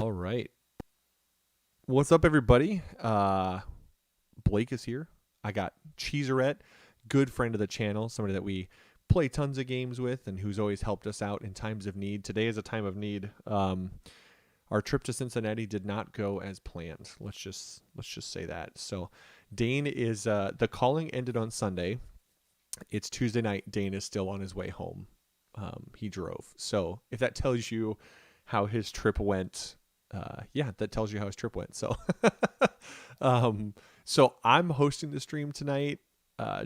All right. What's up, everybody? Blake is here. I got Cheeserette, good friend of the channel, somebody that we play tons of games with and who's always helped us out in times of need. Today is a time of need. Our trip to Cincinnati did not go as planned. Let's just say that. So Dane is the calling ended on Sunday. It's Tuesday night. Dane is still on his way home. He drove. So if that tells you how his trip went, yeah, that tells you how his trip went. So, so I'm hosting the stream tonight.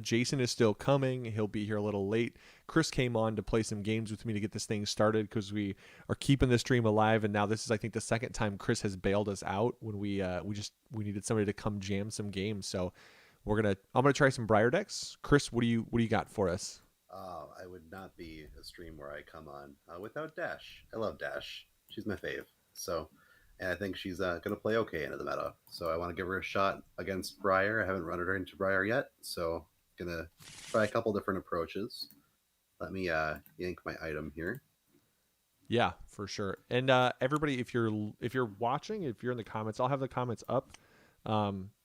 Jason is still coming. He'll be here a little late. Chris came on to play some games with me to get this thing started because we are keeping the stream alive. And now this is, I think, the second time Chris has bailed us out when we needed somebody to come jam some games. So I'm gonna try some Briar decks. Chris, what do you got for us? I would not be a stream where I come on without Dash. I love Dash. She's my fave. So, and I think she's going to play okay into the meta. So I want to give her a shot against Briar. I haven't run her into Briar yet. So going to try a couple different approaches. Let me yank my item here. Yeah, for sure. And everybody, if you're watching, if you're in the comments, I'll have the comments up.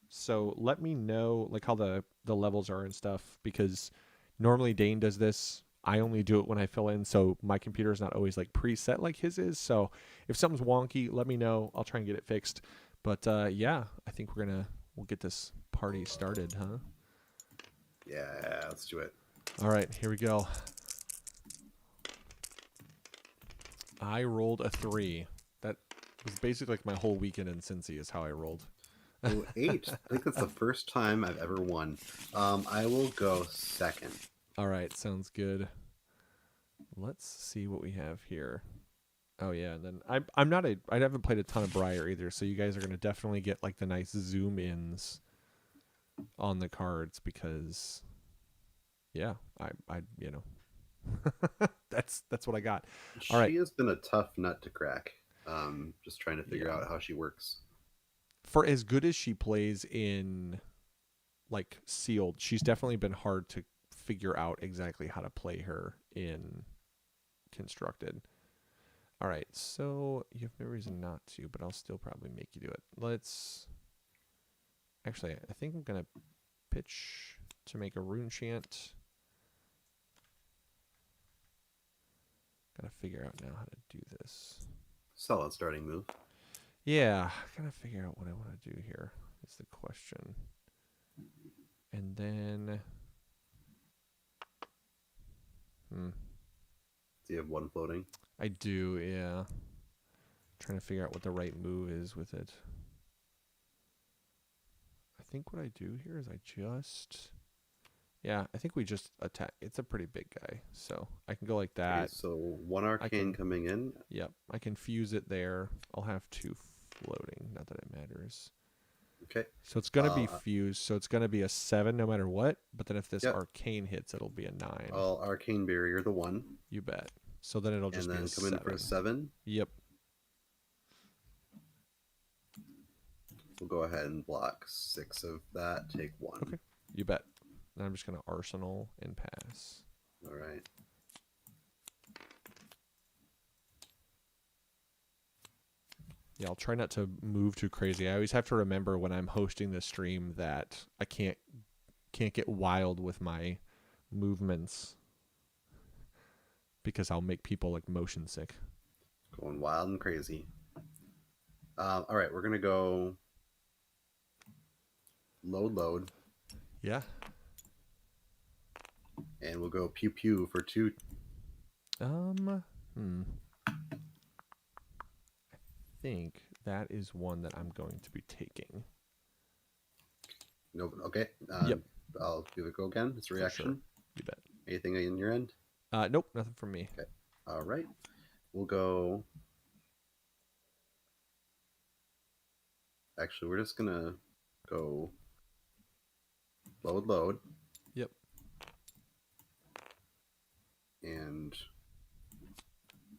So let me know like how the levels are and stuff, because normally Dane does this. I only do it when I fill in, so my computer is not always like preset like his is. So if something's wonky, let me know. I'll try and get it fixed. But yeah, I think we'll get this party started, huh? Yeah, let's do it. All right, here we go. I rolled a 3. That was basically like my whole weekend in Cincy is how I rolled. Oh, 8. I think that's the first time I've ever won. I will go second. All right, sounds good. Let's see what we have here. Oh yeah, and then I haven't played a ton of Briar either, so you guys are gonna definitely get like the nice zoom ins on the cards because yeah, I that's what I got. All right. She has been a tough nut to crack. Just trying to figure Yeah. out how she works. For as good as she plays in like sealed, she's definitely been hard to figure out exactly how to play her in constructed. All right, so you have no reason not to, but I'll still probably make you do it. Actually, I think I'm gonna pitch to make a rune chant. Gotta figure out now how to do this. Solid starting move. Yeah, gotta figure out what I want to do here is the question. And then Do you have one floating? I do, yeah. Trying to figure out what the right move is with it. I think what I do here is I think we just attack. It's a pretty big guy, so I can go like that. Okay, so one arcane coming in. Yep, I can fuse it there. I'll have 2 floating, not that it matters. Okay. So it's going to be fused, so it's going to be a 7 no matter what, but then if this arcane hits, it'll be a 9. I'll arcane barrier the 1. You bet. So then it'll just be a 7. And then come in for a 7. Yep. We'll go ahead and block 6 of that, take 1. Okay, you bet. Then I'm just going to arsenal and pass. All right. Yeah, I'll try not to move too crazy. I always have to remember when I'm hosting the stream that I can't get wild with my movements because I'll make people like motion sick. Going wild and crazy. All right, we're gonna go load. Yeah. And we'll go pew pew for 2. I think that is one that I'm going to be taking. No, okay. Yep. I'll give it a go again. It's a reaction. Sure. You bet. Anything in your end? Nope, nothing from me. Okay. All right. We'll go. Actually, we're just gonna go load. Yep. And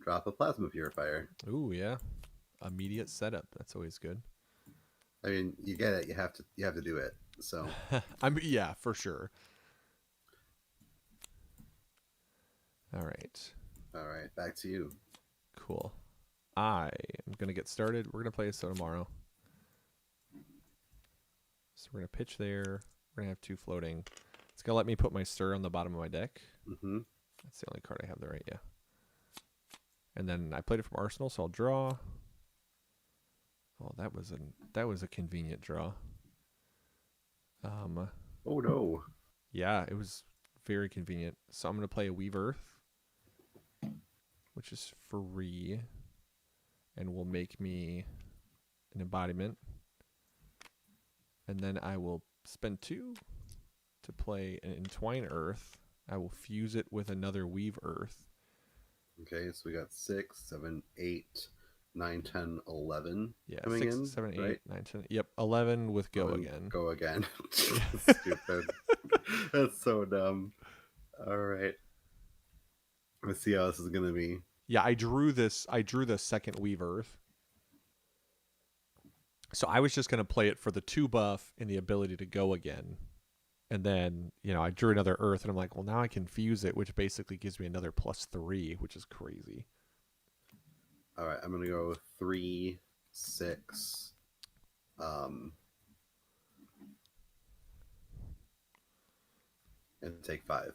drop a plasma purifier. Ooh, yeah. Immediate setup. That's always good. I mean, you get it. You have to do it. So yeah, for sure. All right. All right, back to you. Cool. I am going to get started. We're going to play so tomorrow. So we're going to pitch there. We're going to have 2 floating. It's going to let me put my stir on the bottom of my deck. Mm-hmm. That's the only card I have there, right? Yeah. And then I played it from Arsenal, so I'll draw. Oh, that was a convenient draw. Oh no. Yeah, it was very convenient. So I'm going to play a Weave Earth, which is free, and will make me an embodiment. And then I will spend 2 to play an Entwine Earth. I will fuse it with another Weave Earth. Okay, so we got 6, 7, 8, 9, 10, 11 Yeah, coming 6, in, 7, 8, right? 9, 10. Yep, 11 with go 11, again. Go again. Yeah. Stupid. That's so dumb. All right. Let's see how this is gonna be. Yeah, I drew the second Weave Earth. So I was just going to play it for the 2 buff and the ability to go again. And then, I drew another Earth, and I'm like, well, now I can fuse it, which basically gives me another +3, which is crazy. All right, I'm gonna go 3, 6, and take 5.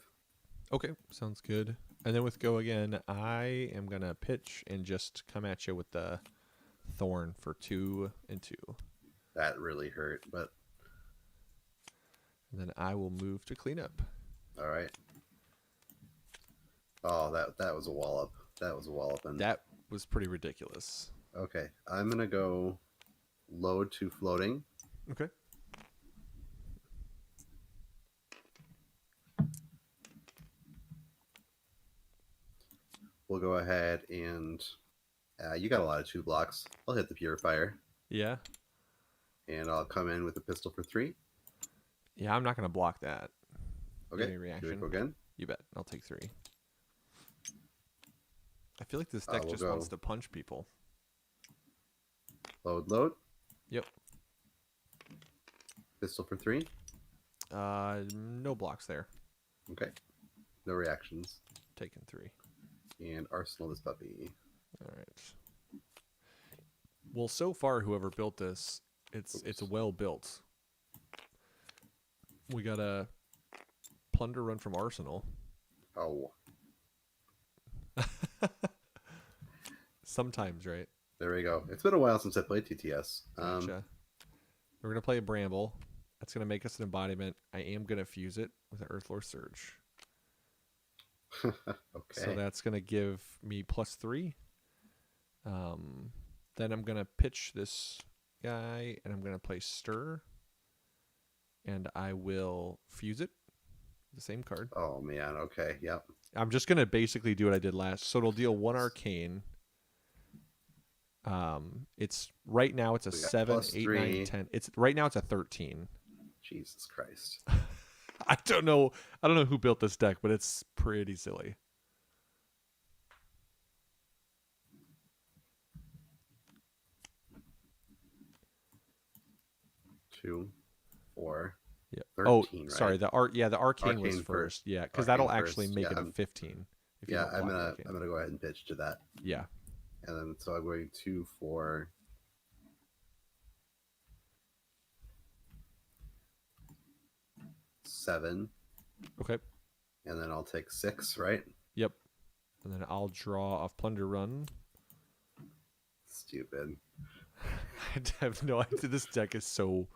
Okay, sounds good. And then with go again, I am going to pitch and just come at you with the Thorn for 2 and 2. That really hurt, but And then I will move to clean up. all right. Oh, that was a wallop. That was a wallop. And That was pretty ridiculous. okay, I'm gonna go load to floating. Okay. We'll go ahead and you got a lot of 2 blocks. I'll hit the purifier. Yeah. And I'll come in with a pistol for 3. Yeah, I'm not going to block that. Okay. Any reaction? Go again. You bet. I'll take 3. I feel like this deck We'll just wants to punch people. Load. Yep. Pistol for 3. No blocks there. Okay. No reactions. Taking 3. And arsenal this puppy. All right. Well, so far, whoever built this, it's well built. We got a plunder run from Arsenal. Oh. Sometimes, right? There we go. It's been a while since I played TTS. Gotcha. We're gonna play a Bramble. That's gonna make us an embodiment. I am gonna fuse it with an Earthlore Surge. Okay. So that's gonna give me +3. Then I'm gonna pitch this guy, and I'm gonna play Stir, and I will fuse it. The same card. Oh man. Okay. Yep. I'm just gonna basically do what I did last. So it'll deal 1 arcane. It's right now it's a 7, 8, 9, 10. It's right now it's a 13. Jesus Christ. I don't know who built this deck, but it's pretty silly. Two, 4, Yeah. 13, right? Sorry. The arcane was Arcane first. Yeah, because Arcane that'll actually first, make yeah. it a 15. If you Yeah, don't I'm block gonna go ahead and pitch to that. Yeah. And then so I'm going 2, 4, 7. Okay. And then I'll take 6, right? Yep. And then I'll draw off Plunder Run. Stupid. I have no idea. This deck is so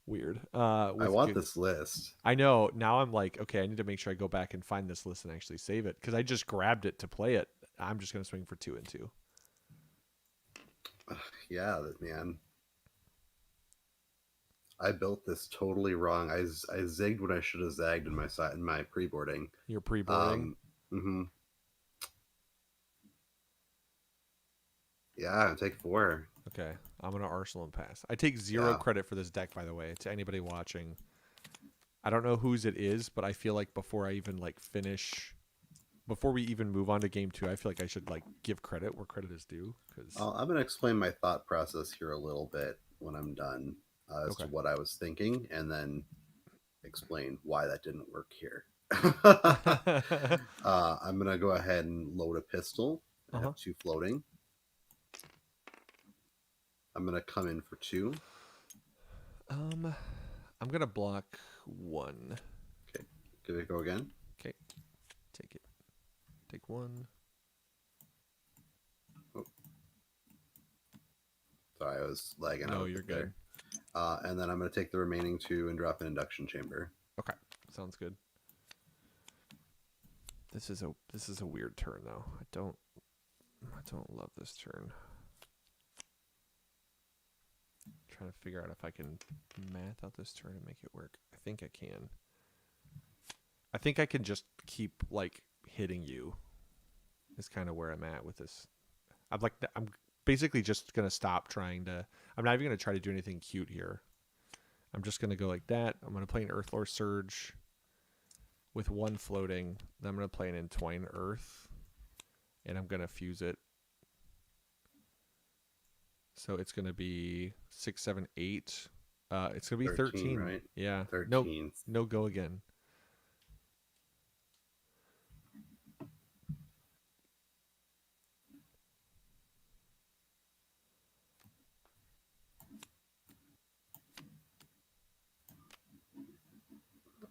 weird. I want this list. I know. Now I'm like, okay, I need to make sure I go back and find this list and actually save it because I just grabbed it to play it. I'm just gonna swing for 2 and 2. Yeah, man. I built this totally wrong. I zigged when I should have zagged in my pre-boarding. You're pre-boarding. Yeah, take 4. Okay, I'm gonna Arsenal and pass. I take 0 credit for this deck, by the way, to anybody watching. I don't know whose it is, but I feel like before I even before we even move on to game 2, I feel like I should give credit where credit is due. Because I'm gonna explain my thought process here a little bit when I'm done as to what I was thinking, and then explain why that didn't work here. I'm gonna go ahead and load a pistol. I have 2 floating. I'm gonna come in for 2. I'm gonna block 1. Okay, give it a go again. Okay, take it. Take 1. Oh, sorry, I was lagging out No, a you're bit there. good. And then I'm gonna take the remaining 2 and drop an induction chamber. Okay, sounds good. This is a weird turn though. I don't love this turn. Trying to figure out if I can math out this turn and make it work. I think I can. I think I can just keep like hitting you. Is kind of where I'm at with this. I'm basically just gonna stop trying to. I'm not even gonna try to do anything cute here. I'm just gonna go like that. I'm gonna play an Earthlore Surge with 1 floating. Then I'm gonna play an Entwine Earth, and I'm gonna fuse it. So it's gonna be 6, 7, 8. It's gonna be 13, right? Yeah. 13. No go again.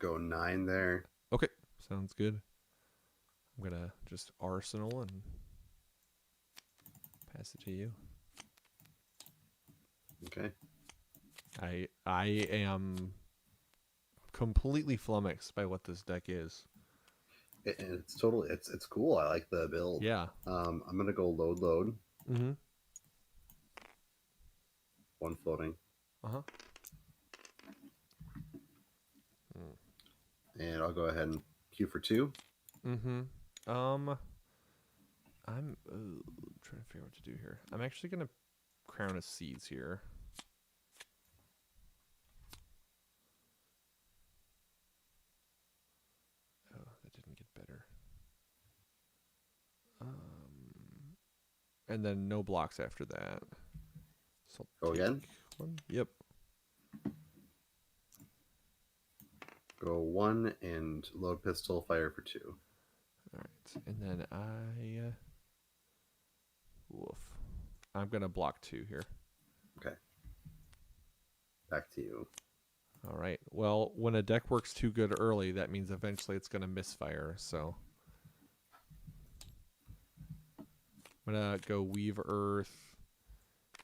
Go 9 there. Okay, sounds good. I'm gonna just arsenal and pass it to you. Okay. I am completely flummoxed by what this deck is. It's totally it's cool. I like the build. Yeah. I'm gonna go load. Mm-hmm. 1 floating. Uh-huh. And I'll go ahead and queue for 2. Mm-hmm. I'm trying to figure out what to do here. I'm actually gonna Crown of Seeds here. Oh, that didn't get better. And then no blocks after that. So Go again. 1. Yep. Go 1 and load pistol, fire for 2. All right, and then woof. I'm gonna block 2 here. Okay. Back to you. All right. Well, when a deck works too good early, that means eventually it's gonna misfire. So I'm gonna go Weave Earth,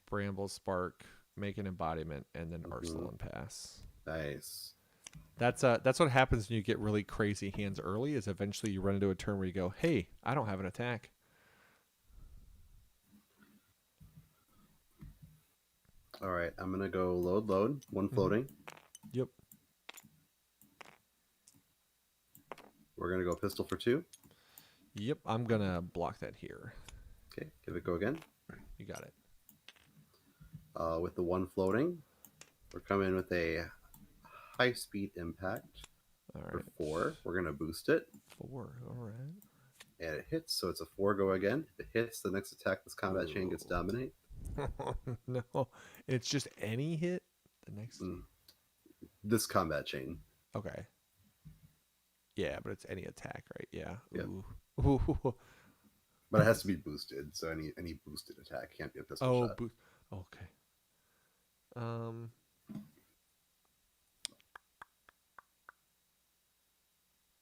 Bramble Spark, make an embodiment, and then Arsenal and pass. Nice. That's what happens when you get really crazy hands early. Is eventually you run into a turn where you go, "Hey, I don't have an attack." All right, I'm gonna go load. 1 floating. Yep. We're gonna go pistol for 2. Yep. I'm gonna block that here. Okay, give it go again. You got it. With the 1 floating, we're coming with a high speed impact. All right. For 4, we're gonna boost it. 4. All right. And it hits, so it's a 4 go again. If it hits, the next attack this combat chain gets dominate. No, it's just any hit. The next. This combat chain. Okay. Yeah, but it's any attack, right? Yeah. Yep. Ooh. But it has to be boosted, so any boosted attack can't be a pistol shot. Okay.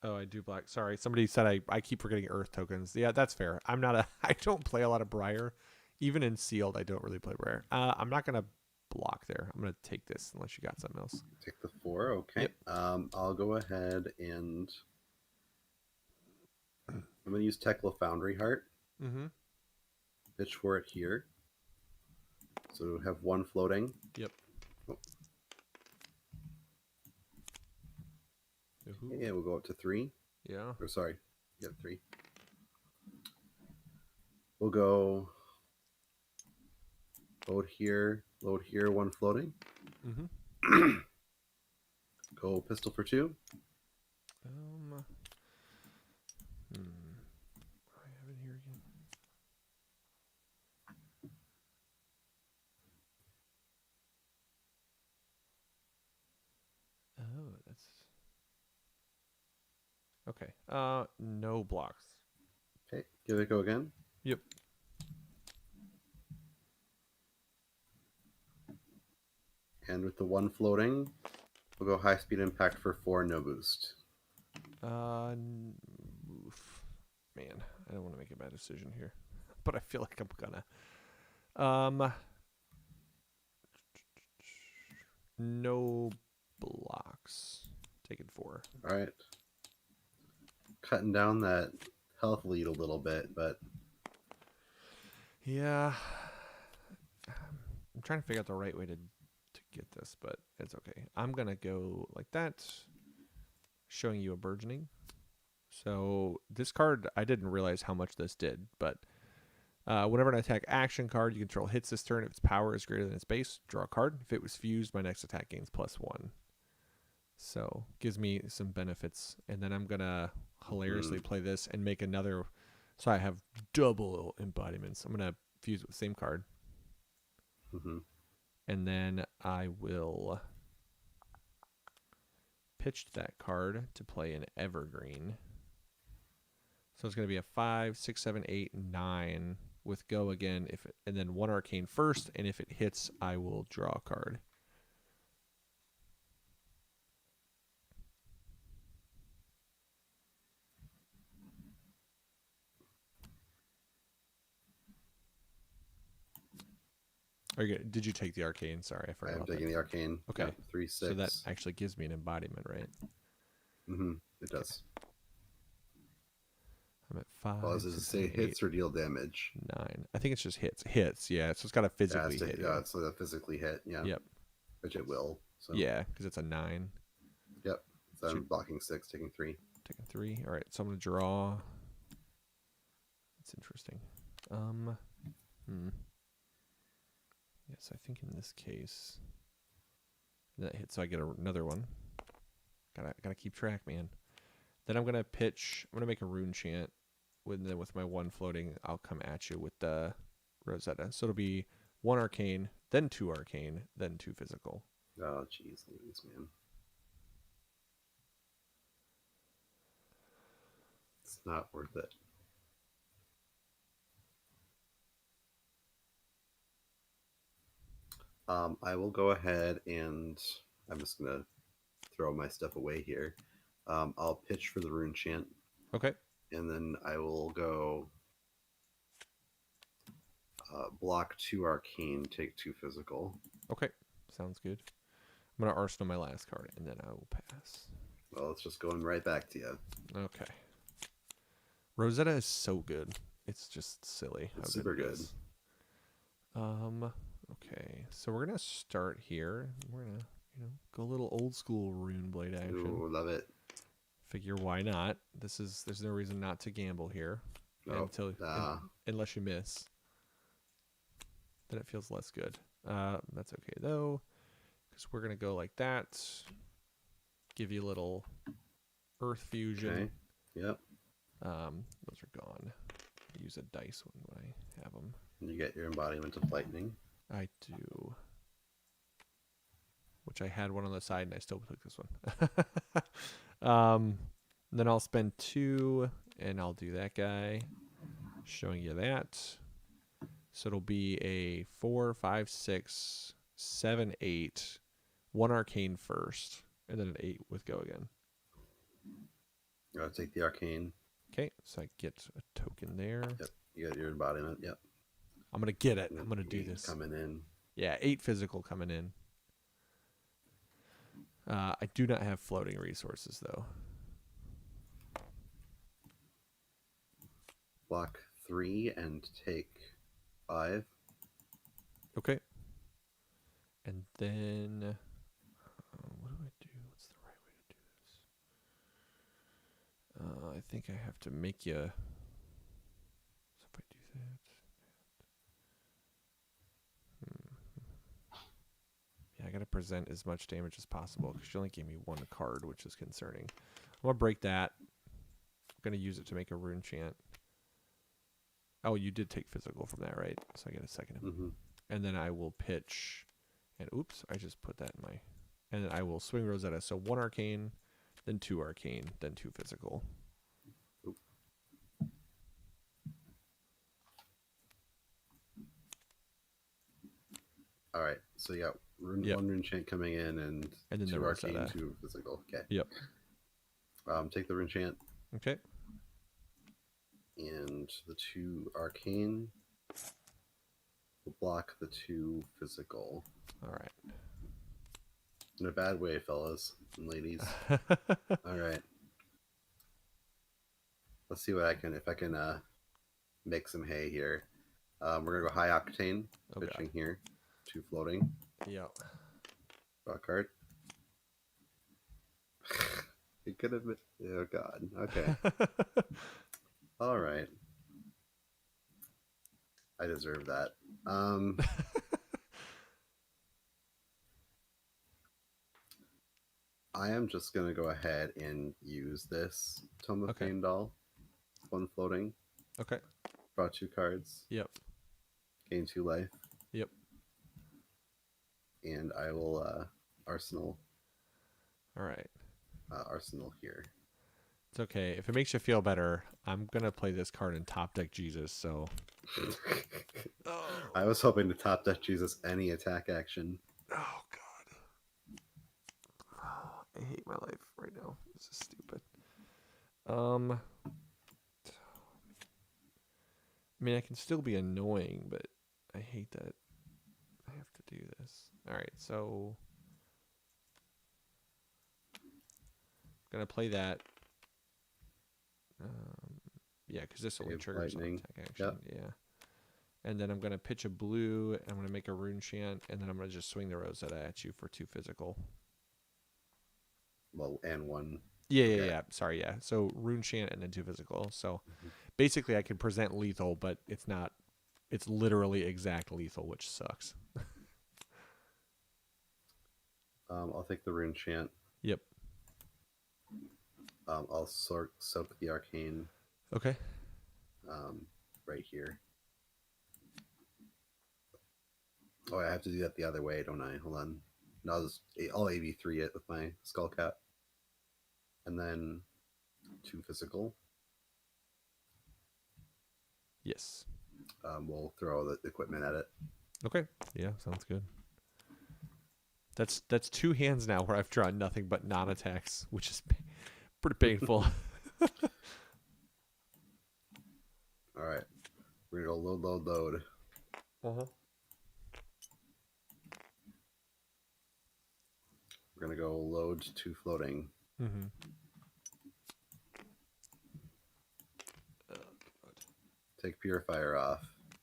Oh, I do black. Sorry, somebody said I keep forgetting Earth tokens. Yeah, that's fair. I don't play a lot of Briar. Even in sealed, I don't really play Briar. I'm not gonna block there. I'm gonna take this unless you got something else. Take the 4, okay. Yep. I'll go ahead and I'm gonna use Tekla Foundry Heart. Mm-hmm. Pitch for it here. So we have 1 floating. Yep. Oh. Yeah, we'll go up to 3. Yeah. Or sorry, 3. We'll go load here, 1 floating. Mm-hmm. Go pistol for 2. I have it here again. Oh, that's okay. No blocks. Okay, give it a go again. Yep. And with the one floating, we'll go high speed impact for 4, no boost. Oof. Man, I don't want to make a bad decision here, but I feel like I'm gonna. No blocks. Taking 4. All right. Cutting down that health lead a little bit, but Yeah. I'm trying to figure out the right way to get this, but it's okay. I'm gonna go like that, showing you a burgeoning. So this card, I didn't realize how much this did, but whenever an attack action card you control hits this turn, if its power is greater than its base, draw a card. If it was fused, my next attack gains +1. So gives me some benefits, and then I'm gonna hilariously play this and make another. So I have double embodiments. I'm gonna fuse with the same card, and then I will pitch that card to play an evergreen. So it's going to be a 5, 6, 7, 8, 9 with go again. And then 1 arcane first, and if it hits, I will draw a card. Did you take the arcane? Sorry, I forgot. I am taking the arcane. Okay, yep, 3, 6. So that actually gives me an embodiment, right? It does. I'm at 5. Well, does it say hits or deal damage? 9. I think it's just hits. Hits, yeah. So it's got to physically hit. Yeah, it's a physically hit. Yeah. Yep. Which it will. So. Yeah, because it's a 9. Yep. So I'm blocking 6, taking 3. Taking 3. All right. So I'm gonna draw. That's interesting. Yes, I think in this case that hits, so I get another one. Gotta keep track, man. Then I'm gonna pitch. I'm gonna make a rune chant. With my 1 floating, I'll come at you with the Rosetta. So it'll be 1 arcane, then 2 arcane, then 2 physical. Oh, jeez, Louise, man. It's not worth it. I will go ahead and I'm just gonna throw my stuff away here. I'll pitch for the rune chant. Okay. And then I will go block 2 arcane, take 2 physical. Okay, sounds good. I'm gonna arsenal my last card, and then I will pass. Well, it's just going right back to you. Okay. Rosetta is so good. It's just silly. It's super good. Okay, so we're gonna start here. We're gonna, go a little old school rune blade action. Ooh, love it. Figure why not? There's no reason not to gamble here. Unless you miss. Then it feels less good. That's okay though, because we're gonna go like that. Give you a little earth fusion. Okay. Yep. Those are gone. Use a dice when I have them. You get your embodiment of lightning. I do. Which I had one on the side and I still took this one. Then I'll spend 2 and I'll do that guy. Showing you that. So it'll be a 4, 5, 6, 7, 8. 1 arcane first. And then an 8 with go again. I'll take the arcane. Okay, so I get a token there. Yep. You got your embodiment. Yep. I'm going to get it. I'm going to do this. Coming in. Yeah, 8 physical coming in. I do not have floating resources, though. Block 3 and take 5. Okay. And then... what do I do? What's the right way to do this? I think I have to make you... So if I do that... Yeah, I got to present as much damage as possible because she only gave me 1 card, which is concerning. I'm going to break that. I'm going to use it to make a rune chant. Oh, you did take physical from that, right? So I get a second. And then I will pitch. And oops, I just put that in my... And then I will swing Rosetta. So 1 arcane, then 2 arcane, then 2 physical. Oop. All right, so you got Yep. One rune chant coming in, and And then the 2 arcane, Rosetta. 2 physical. Okay. Yep. Take the rune chant. Okay. And the 2 arcane will block the 2 physical. All right. In a bad way, fellas and ladies. All right. Let's see what I can, if I can make some hay here. We're gonna go high octane, pitching here, 2 floating. Yep. Draw a card. It could have been. Oh god. Okay. All right. I deserve that. I am just gonna go ahead and use this Tome of Pain doll. 1 floating. Okay. Draw 2 cards. Yep. Gain 2 life. Yep. And I will arsenal. All right. Arsenal here. It's okay. If it makes you feel better, I'm gonna play this card in top deck Jesus. So. I was hoping to top deck Jesus any attack action. Oh god. I hate my life right now. This is stupid. I mean, I can still be annoying, but I hate that I have to do this. All right, so I'm gonna play that. Yeah, because this will trigger some attack action. Yep. Yeah, and then I'm gonna pitch a blue, and I'm gonna make a rune chant, and then I'm gonna just swing the Rosetta at you for 2 physical. Well, and 1. Yeah. Sorry, yeah. So rune chant and then 2 physical. So basically, I can present lethal, but it's not. It's literally exact lethal, which sucks. I'll take the rune chant. Yep. I'll soak the arcane. Okay. Right here. Oh, I have to do that the other way, don't I? Hold on. No, I'll AB3 it with my skull cap. And then 2 physical. Yes. We'll throw the equipment at it. Okay. Yeah, sounds good. That's 2 hands now where I've drawn nothing but non-attacks, which is pretty painful. All right. We're going to go load. Uh-huh. We're going to go load 2 floating. Mm-hmm. Take Purifier off.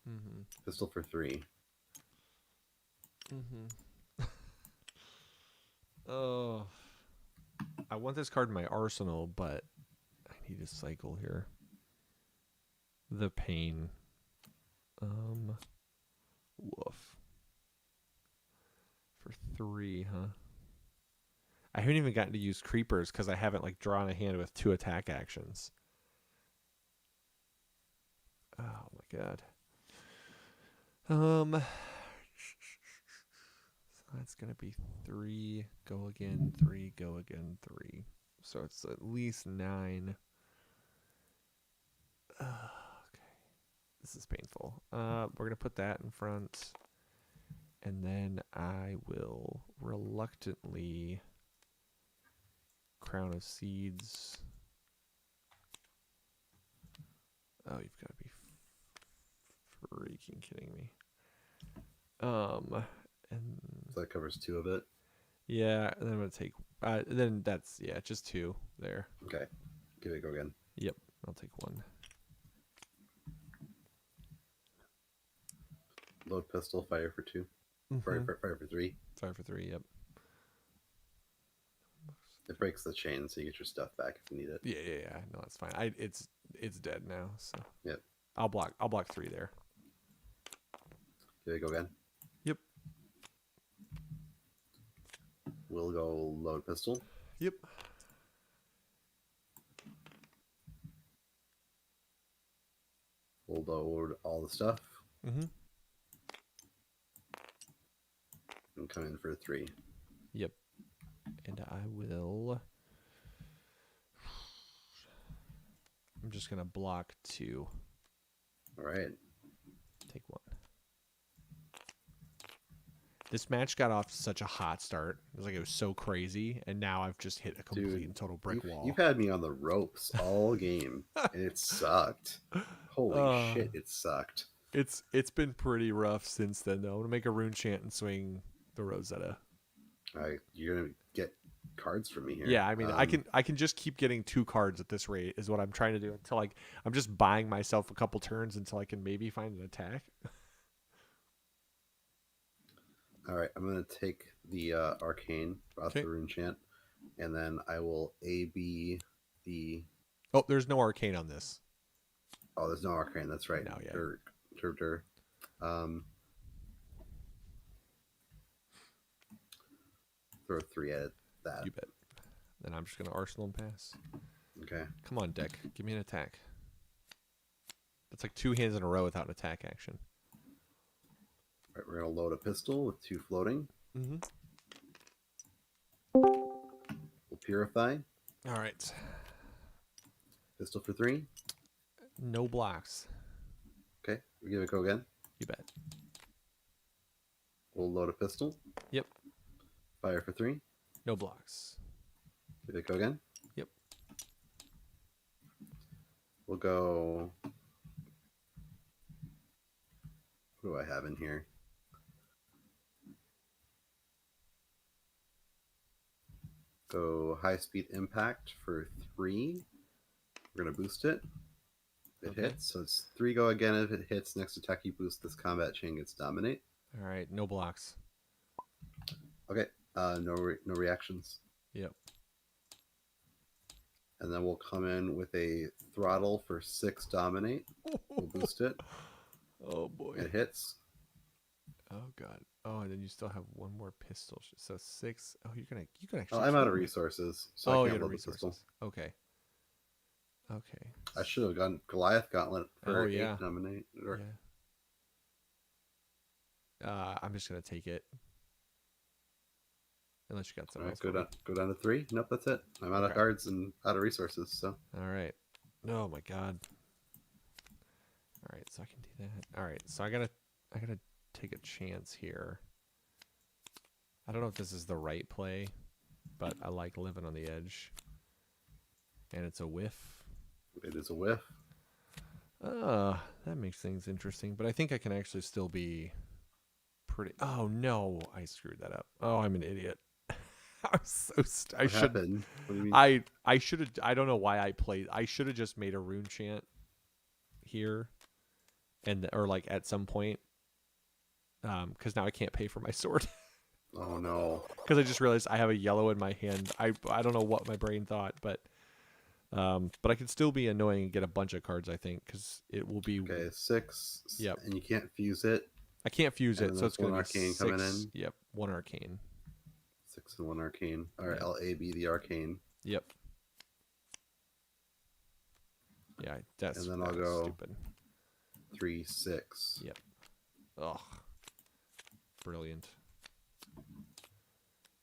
Mm-hmm. Pistol for 3. Mm-hmm. Oh. I want this card in my arsenal, but I need a cycle here. The pain. Woof. For 3, huh? I haven't even gotten to use creepers because I haven't like drawn a hand with 2 attack actions. Oh my god. So that's gonna be 3, go again, 3, go again, 3. So it's at least 9. Okay. This is painful. We're gonna put that in front. And then I will reluctantly Crown of Seeds. Oh, you've got to be freaking kidding me. And so that covers 2 of it. Yeah, and then I'm gonna take. Then that's just 2 there. Okay, give it a go again. Yep, I'll take 1. Load pistol, fire for 2. Mm-hmm. Fire for 3. Fire for 3. Yep. It breaks the chain, so you get your stuff back if you need it. Yeah. No, that's fine. It's dead now. So yep. I'll block 3 there. Give it a go again. Yep. We'll go load pistol. Yep. We'll load all the stuff. Mm-hmm. And come in for 3. Yep. And I will. I'm just gonna block 2. All right. Take 1. This match got off to such a hot start. It was like it was so crazy, and now I've just hit a complete Dude, and total brick you've wall. had me on the ropes all game, and it sucked. Holy uh, shit, it sucked. it's been pretty rough since then though. I'm gonna make a rune chant and swing the Rosetta. You're gonna get cards from me here. Yeah, I mean, I can just keep getting 2 cards at this rate is what I'm trying to do until like I'm just buying myself a couple turns until I can maybe find an attack. All right, I'm gonna take the arcane off Okay. the rune chant, and then I will AB the. Oh, there's no arcane on this. Oh, there's no arcane. That's right. No, yeah. Dur. Um, throw 3 at that. You bet. Then I'm just gonna arsenal and pass. Okay. Come on, deck. Give me an attack. That's like 2 hands in a row without an attack action. All right, we're gonna load a pistol with 2 floating. Mm-hmm. We'll purify. All right. Pistol for 3. No blocks. Okay, we give it a go again. You bet. We'll load a pistol. Yep. Fire for 3. No blocks. Give it a go again. Yep. We'll go. What do I have in here? Go high speed impact for 3. We're gonna boost it. It Okay. hits, so it's 3 go again. If it hits, next attack you boost, this combat chain gets dominate. All right. No blocks. Okay, no reactions. Yep. And then we'll come in with a throttle for 6 dominate. We'll boost it. Oh boy. It hits. Oh god. Oh, and then you still have 1 more pistol. So 6. Oh, you can actually. Oh, I'm out of kill me. resources, so Oh, I you can't had load the pistol. resources. Okay. Okay. I should have gone Goliath Gauntlet for Oh, 8 yeah. dominate. Or, Yeah. I'm just gonna take it. Unless you got all something right, else. go down to 3. Nope, that's it. I'm out of Okay. cards and out of resources. So All right. Oh my god. All right, so I can do that. All right, so I gotta take a chance here. I don't know if this is the right play, but I like living on the edge. And it's a whiff. it is a whiff. That makes things interesting. But I think I can actually still be pretty. Oh no, I screwed that up. Oh, I'm an idiot. I'm so. What happened? What do you mean? I should have. I don't know why I played. I should have just made a rune chant here, or like at some point, because now I can't pay for my sword. Oh no. Because I just realized I have a yellow in my hand. I don't know what my brain thought, but I can still be annoying and get a bunch of cards. I think because it will be. Okay, 6. Yep. And you can't fuse it. I can't fuse And it, then so it's going to be arcane 6. coming in. Yep, 1 arcane. 6 and 1 arcane. All right, Yep. I'll AB the arcane. Yep. Yeah, that's. And then I'll that was go- stupid. 3, 6. Yep. Ugh. Brilliant.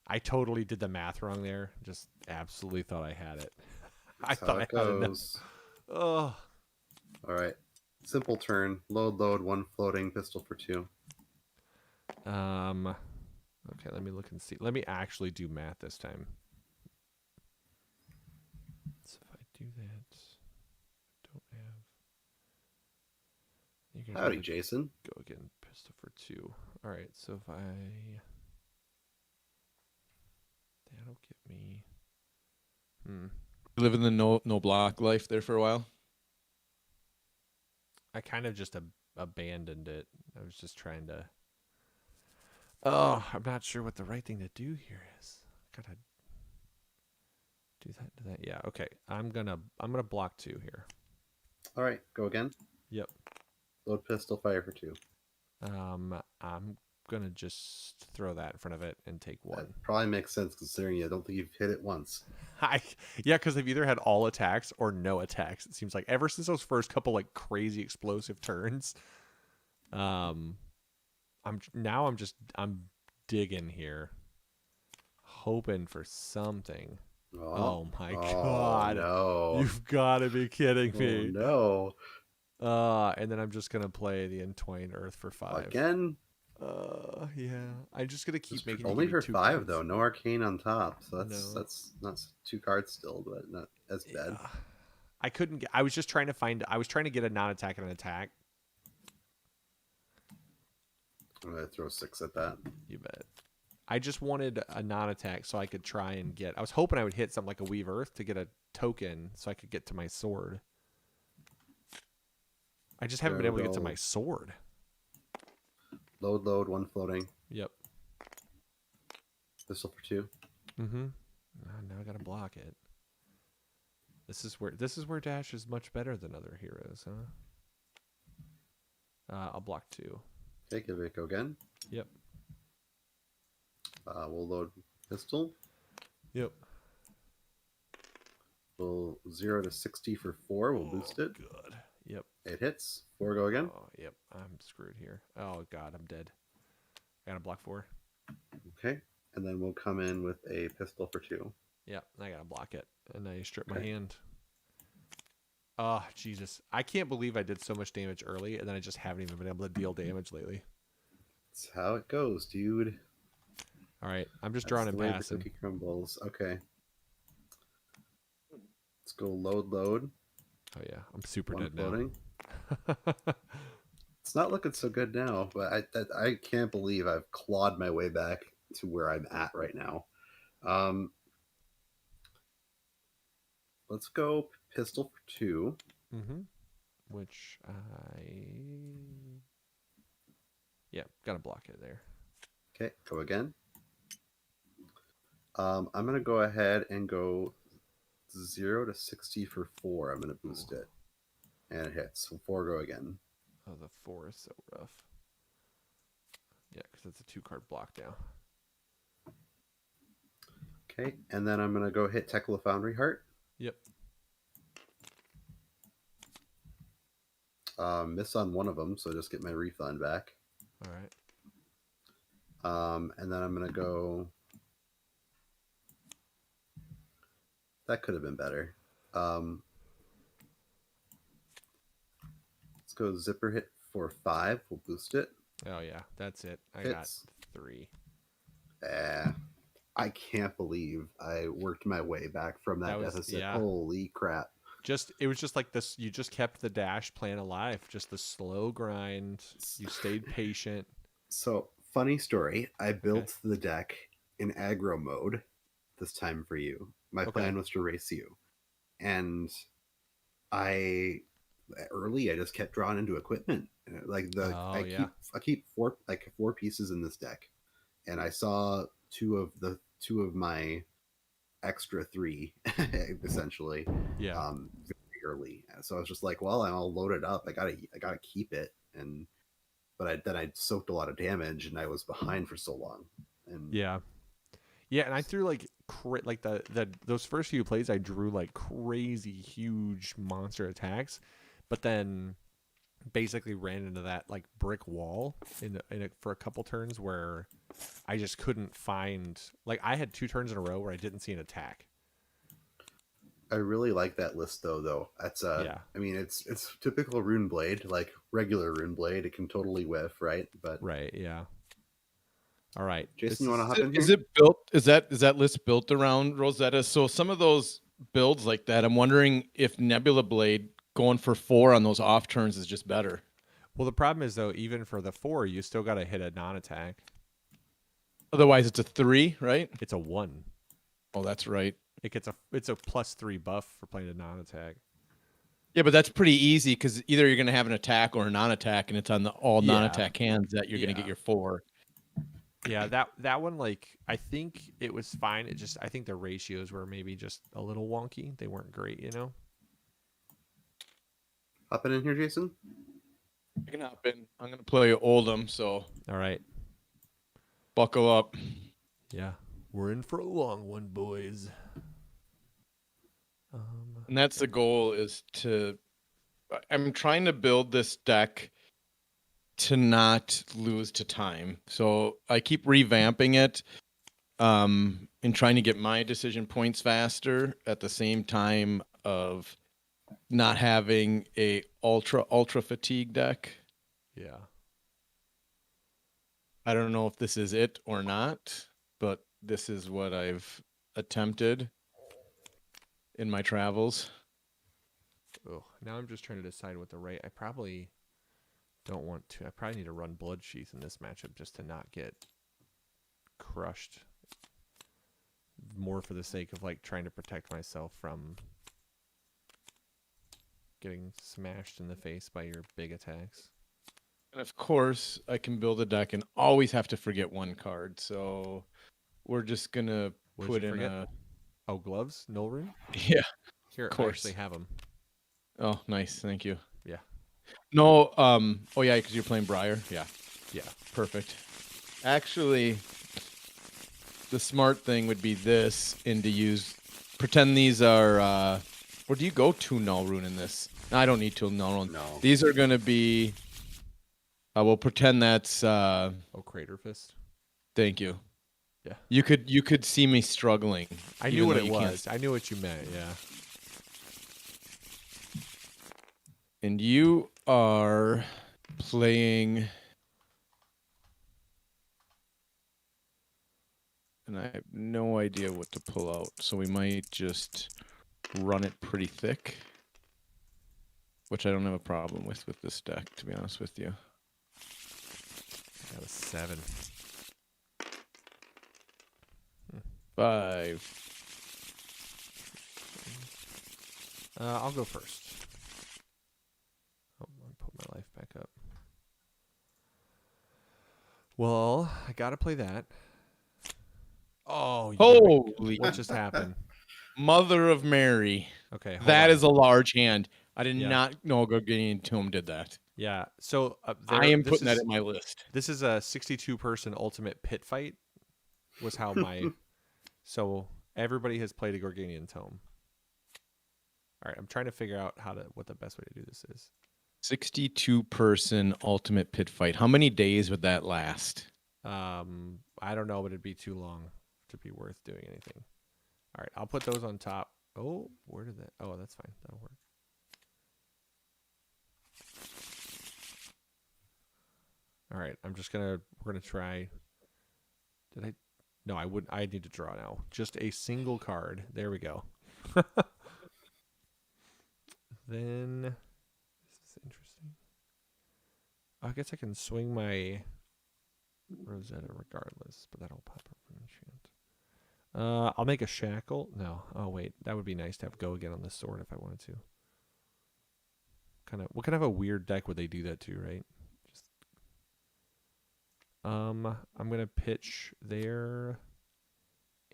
I totally did the math wrong there. Just absolutely thought I had it. I That's how thought it I had enough. goes. Oh. All right. Simple turn. Load, 1 floating pistol for 2. Okay, let me look and see. Let me actually do math this time. So if I do that, I don't have. You're gonna Howdy, have to Jason. go again. Pistol for 2. All right, so if I that'll get me. Living the no block life there for a while. I kind of just abandoned it. I was just trying to. Oh, I'm not sure what the right thing to do here is. Gotta do that. Yeah. Okay. I'm gonna block 2 here. All right, go again. Yep. Load pistol, fire for 2. I'm gonna just throw that in front of it and take 1. That probably makes sense considering I don't think you've hit it once. Yeah, because they've either had all attacks or no attacks. It seems like ever since those first couple like crazy explosive turns. I'm digging here, hoping for something. Oh my god! No. You've got to be kidding me! Oh, no. And then I'm just gonna play the Entwined Earth for 5. Again? Yeah. I'm just gonna keep Just for, making you give only me for 2 5 cards. though. No arcane on top, so No. that's not 2 cards still, but not as bad. Yeah. I couldn't get. I was just trying to find. I was trying to get a non-attack and an attack. I'm gonna throw 6 at that. You bet. I just wanted a non-attack so I could try and get. I was hoping I would hit something like a Weave Earth to get a token so I could get to my sword. I just haven't been able to get to my sword. Load, 1 floating. Yep. Pistol for 2. Mm-hmm. Now I gotta block it. This is where Dash is much better than other heroes, huh? I'll block 2. Okay, give it a go again. Yep. We'll load pistol. Yep. We'll 0 to 60 for 4. We'll boost it. Good. Yep. It hits. 4 go again. Oh, yep. I'm screwed here. Oh god, I'm dead. I gotta block 4. Okay, and then we'll come in with a pistol for 2. Yeah, I gotta block it, and I strip my hand. Oh, Jesus. I can't believe I did so much damage early, and then I just haven't even been able to deal damage lately. That's how it goes, dude. All right, I'm just drawing and passing. The cookie crumbles. Okay. Let's go load. Oh, yeah. I'm super 1 dead floating. now. It's not looking so good now, but I can't believe I've clawed my way back to where I'm at right now. Let's go pistol for 2. Mm-hmm. Yeah, gotta block it there. Okay, go again. I'm going to go ahead and go 0 to 60 for 4. I'm going to boost it. And it hits. So 4 go again. Oh, the 4 is so rough. Yeah, because it's a 2-card block now. Okay, and then I'm going to go hit Tekla Foundry Heart. Yep. Miss on one of them, so just get my refund back. All right. And then I'm going to go... That could have been better. Let's go zipper hit for 5. We'll boost it. Oh, yeah, that's it. I Hits. got 3. I can't believe I worked my way back from that deficit. Yeah. Holy crap. It was just like this. You just kept the Dash plan alive. Just the slow grind. You stayed patient. So, funny story. I built the deck in aggro mode this time for you. My plan was to race you. And I just kept drawing into equipment. Like I keep 4 pieces in this deck. And I saw two of my extra 3 essentially very early, so I was just like, well, I'll load it up. I gotta keep it. And but I soaked a lot of damage and I was behind for so long. And and I threw like those first few plays I drew like crazy huge monster attacks, but then basically ran into that like brick wall for a couple turns where I just couldn't find, like, I had 2 turns in a row where I didn't see an attack. I really like that list though. That's I mean, it's typical Rune Blade, like regular Rune Blade. It can totally whiff, right? But yeah. All right, Jason, you want to hop in here? Is it built? Is that list built around Rosetta? So some of those builds like that, I'm wondering if Nebula Blade going for 4 on those off turns is just better. Well, the problem is though, even for the 4, you still got to hit a non-attack. Otherwise, it's a 3, right? It's a 1. Oh, that's right. It's a +3 buff for playing a non-attack. Yeah, but that's pretty easy because either you're going to have an attack or a non-attack, and it's on the all non-attack hands that you're going to get your 4. Yeah, that one, like, I think it was fine. I think the ratios were maybe just a little wonky. They weren't great, you know? Hopping in here, Jason? I can hop in. I'm going to play Oldham, so... All right. Buckle up. Yeah. We're in for a long one, boys. And that's the goal, is to... I'm trying to build this deck to not lose to time. So I keep revamping it and trying to get my decision points faster at the same time of not having a ultra fatigue deck. Yeah. I don't know if this is it or not, but this is what I've attempted in my travels. Oh, now I'm just trying to decide what the right. I probably don't want to. I probably need to run Blood Sheath in this matchup just to not get crushed. More for the sake of like trying to protect myself from getting smashed in the face by your big attacks. And of course, I can build a deck and always have to forget one card. So we're just gonna What did put you in forget? a Oh, gloves? Null rune? yeah, Here, of I actually course. have them. Oh, nice, thank you. Yeah. No, oh yeah, because you're playing Briar. Yeah, Yeah. perfect. Actually, the smart thing would be this, and to use pretend these are. Or do you go to null rune in this? No, I don't need to null rune. No. These are gonna be. We'll pretend that's. Oh, Crater Fist. Thank you. Yeah. You could see me struggling. I knew even what though it you can't was. I knew what you meant. Yeah. And you are playing, and I have no idea what to pull out, so we might just run it pretty thick, which I don't have a problem with this deck, to be honest with you. That was 7. 5. I'll go first. Oh, I'll put my life back up. Well, I gotta play that. Oh, Holy what just happened? Mother of Mary. Okay, hold That on. is a large hand. I did Yeah. not know Garganian Tome did that. Yeah. So I am putting that in my list. This is a 62-person ultimate pit fight. Was how my so everybody has played a Gorganian Tome. All right, I'm trying to figure out what the best way to do this is. 62-person ultimate pit fight. How many days would that last? I don't know, but it'd be too long to be worth doing anything. All right, I'll put those on top. Oh, where did that? Oh, that's fine. That'll work. All right, we're gonna try. Did I? No, I wouldn't. I need to draw now. Just a single card. There we go. Then this is interesting. I guess I can swing my Rosetta regardless, but that'll pop up an enchant. I'll make a shackle. No. Oh wait, that would be nice to have go again on the sword if I wanted to. What kind of a weird deck would they do that to, right? Just I'm gonna pitch there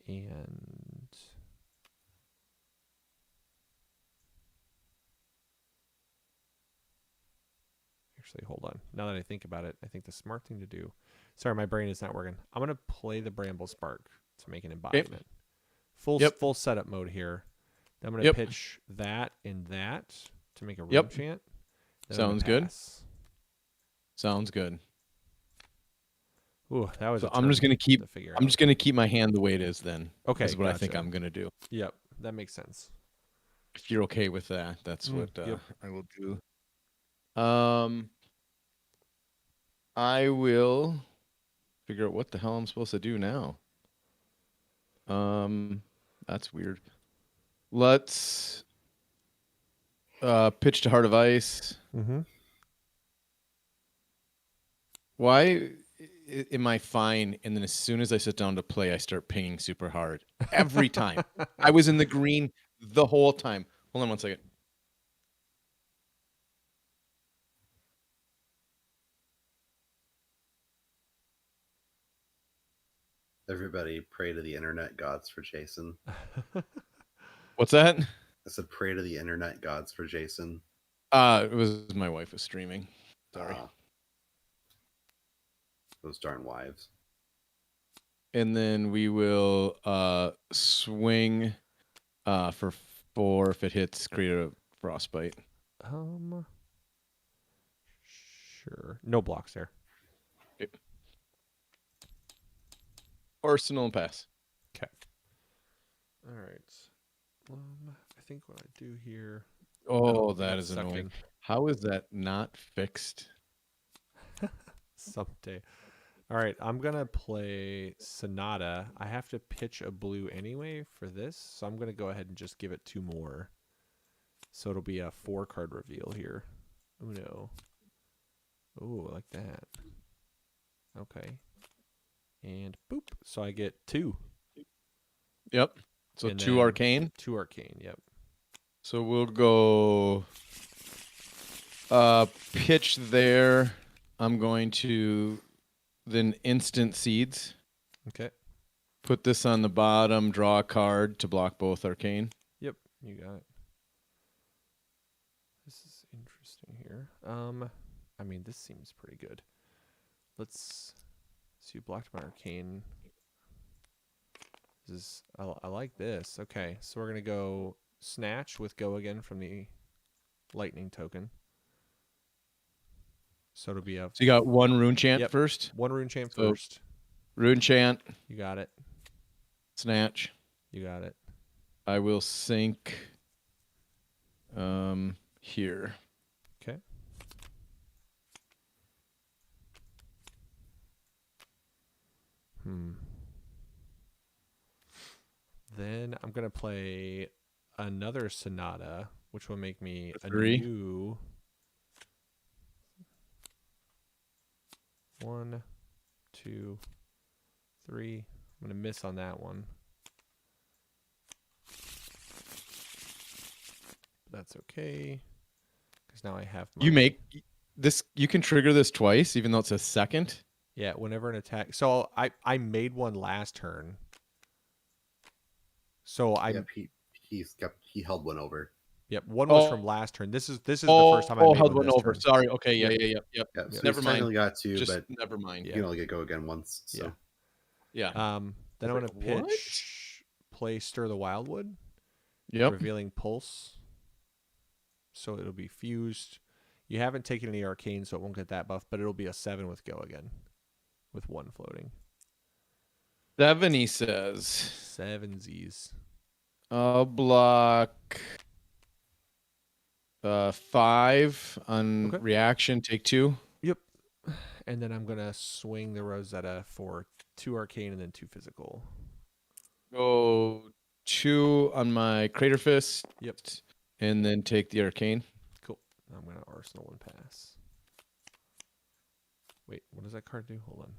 and actually hold on. Now that I think about it, I think the smart thing to do. Sorry, my brain is not working. I'm gonna play the Bramble Spark to make an embodiment. Full setup mode here. Then I'm gonna pitch that and that to make a room chant. Sounds good. Sounds good. Ooh, that was. So I'm just gonna keep. I'm just gonna keep my hand the way it is. Then. Okay, That's what I think I'm gonna do. Yep, that makes sense. If you're okay with that, that's what I will do. I will figure out what the hell I'm supposed to do now. That's weird. Let's pitch to Heart of Ice. Mm-hmm. Why am I fine? And then as soon as I sit down to play, I start pinging super hard every time. I was in the green the whole time. Hold on one second. Everybody pray to the internet gods for Jason. What's that? I said pray to the internet gods for Jason. It was my wife was streaming. Sorry. Those darn wives. And then we will swing for 4 if it hits, create a frostbite. Sure. No blocks there. Okay. Arsenal and pass. Okay. All right. I think what I do here. Oh, that is annoying. How is that not fixed? Someday. All right, I'm gonna play Sonata. I have to pitch a blue anyway for this, so I'm gonna go ahead and just give it 2 more. So it'll be a 4-card reveal here. Uno. Ooh, I like that. Okay. And boop. So I get 2. Yep. So And 2 then arcane. 2 arcane. Yep. So we'll go pitch there. I'm going to then instant seeds. Okay. Put this on the bottom, draw a card to block both arcane. Yep. You got it. This is interesting here. I mean, this seems pretty good. Let's see. You blocked my arcane. This is I like this. Okay, so we're gonna go snatch with go again from the lightning token. So it'll be a So you got 1 rune chant Yep. first. 1 rune chant So- first. Rune chant, You got it. snatch. You got it. I will sink here. Okay. Then I'm gonna play another Sonata, which will make me a 3. new 1, 2, 3. I'm gonna miss on that one. That's okay, because now I have my. You make this. You can trigger this twice, even though it's a second. Yeah, whenever an attack. So I made one last turn. So I Yep, he held one over. Yep, one was from last turn. This is the first time I made held one one this over. turn. Sorry. Okay. Yeah. Yep. Yep. Yeah, so Never he's mind. technically got 2, Just but never mind. you can only go again once. So Yeah. Then I'm Like, gonna pitch, play Stir the Wildwood, Yep. revealing Pulse. So it'll be fused. You haven't taken any arcane, so it won't get that buff, but it'll be a 7 with go again, with 1 floating. 7, he says. 7 Z's. I'll block 5 on Okay. reaction. Take 2. Yep. And then I'm gonna swing the Rosetta for 2 arcane and then 2 physical. Go 2 on my Crater Fist. Yep. And then take the arcane. Cool. I'm gonna Arsenal and pass. Wait, what does that card do? Hold on.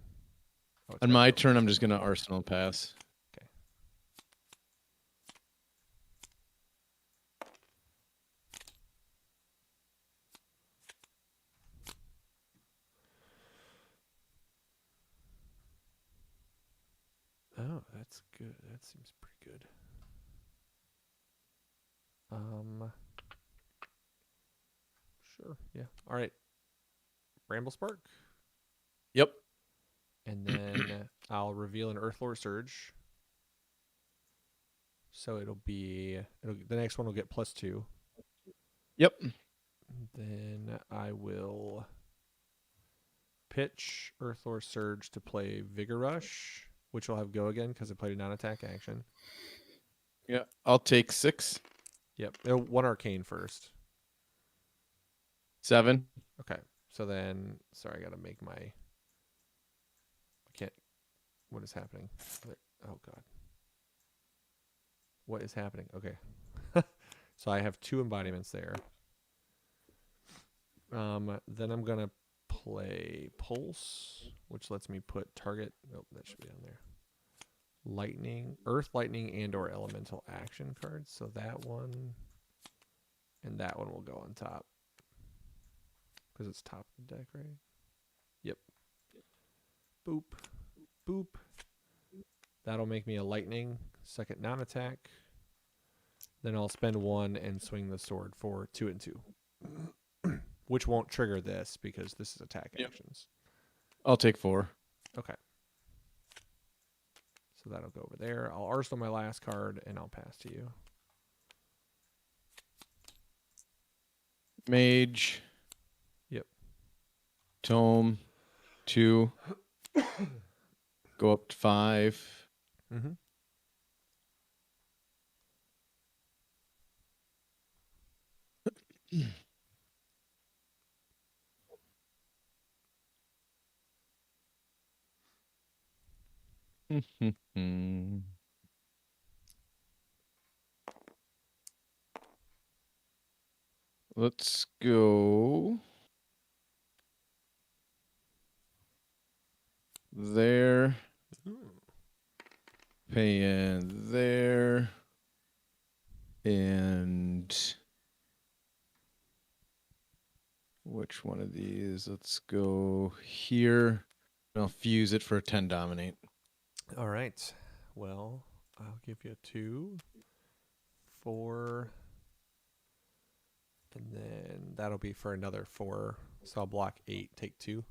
Oh, it's On got my no- turn, I'm just gonna Arsenal pass. Okay. Oh, that's good. That seems pretty good. Sure. Yeah. All right. Bramble Spark. Yep. And then I'll reveal an Earthlore Surge. So the next one will get +2. Yep. Then I will pitch Earthlore Surge to play Vigor Rush, which will have go again because I played a non-attack action. Yeah. I'll take 6. Yep. 1 arcane first. 7. Okay. So then, sorry, I got to make my. I can't. What is happening? Oh, God. What is happening? Okay. So I have 2 embodiments there. Then I'm going to play Pulse, which lets me put target. Nope, that should be on there. Lightning, Earth, Lightning, and or Elemental action cards. So that one and that one will go on top. Because it's top of the deck, right? Yep. Boop. Boop. That'll make me a lightning, second non-attack. Then I'll spend 1 and swing the sword for 2 and 2. Which won't trigger this because this is attack actions. I'll take 4. Okay. So that'll go over there. I'll arsenal my last card and I'll pass to you. Mage. Yep. Tome. 2. Go up to 5. Mm-hmm. Let's go there. Pay in there. And which one of these? Let's go here. I'll fuse it for a 10 dominate. All right. Well, I'll give you a 2, 4, and then that'll be for another 4. So I'll block 8, take 2.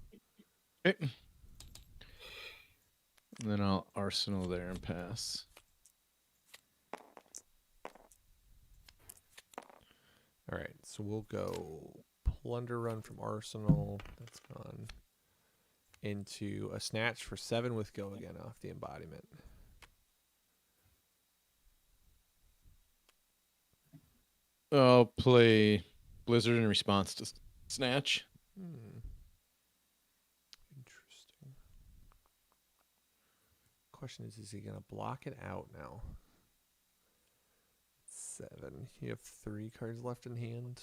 Okay. And then I'll arsenal there and pass. All right. So we'll go plunder run from arsenal. That's gone. Into a snatch for 7 with go again off the embodiment. I'll play Blizzard in response to Snatch. Interesting. Question is he going to block it out now? 7. You have 3 cards left in hand.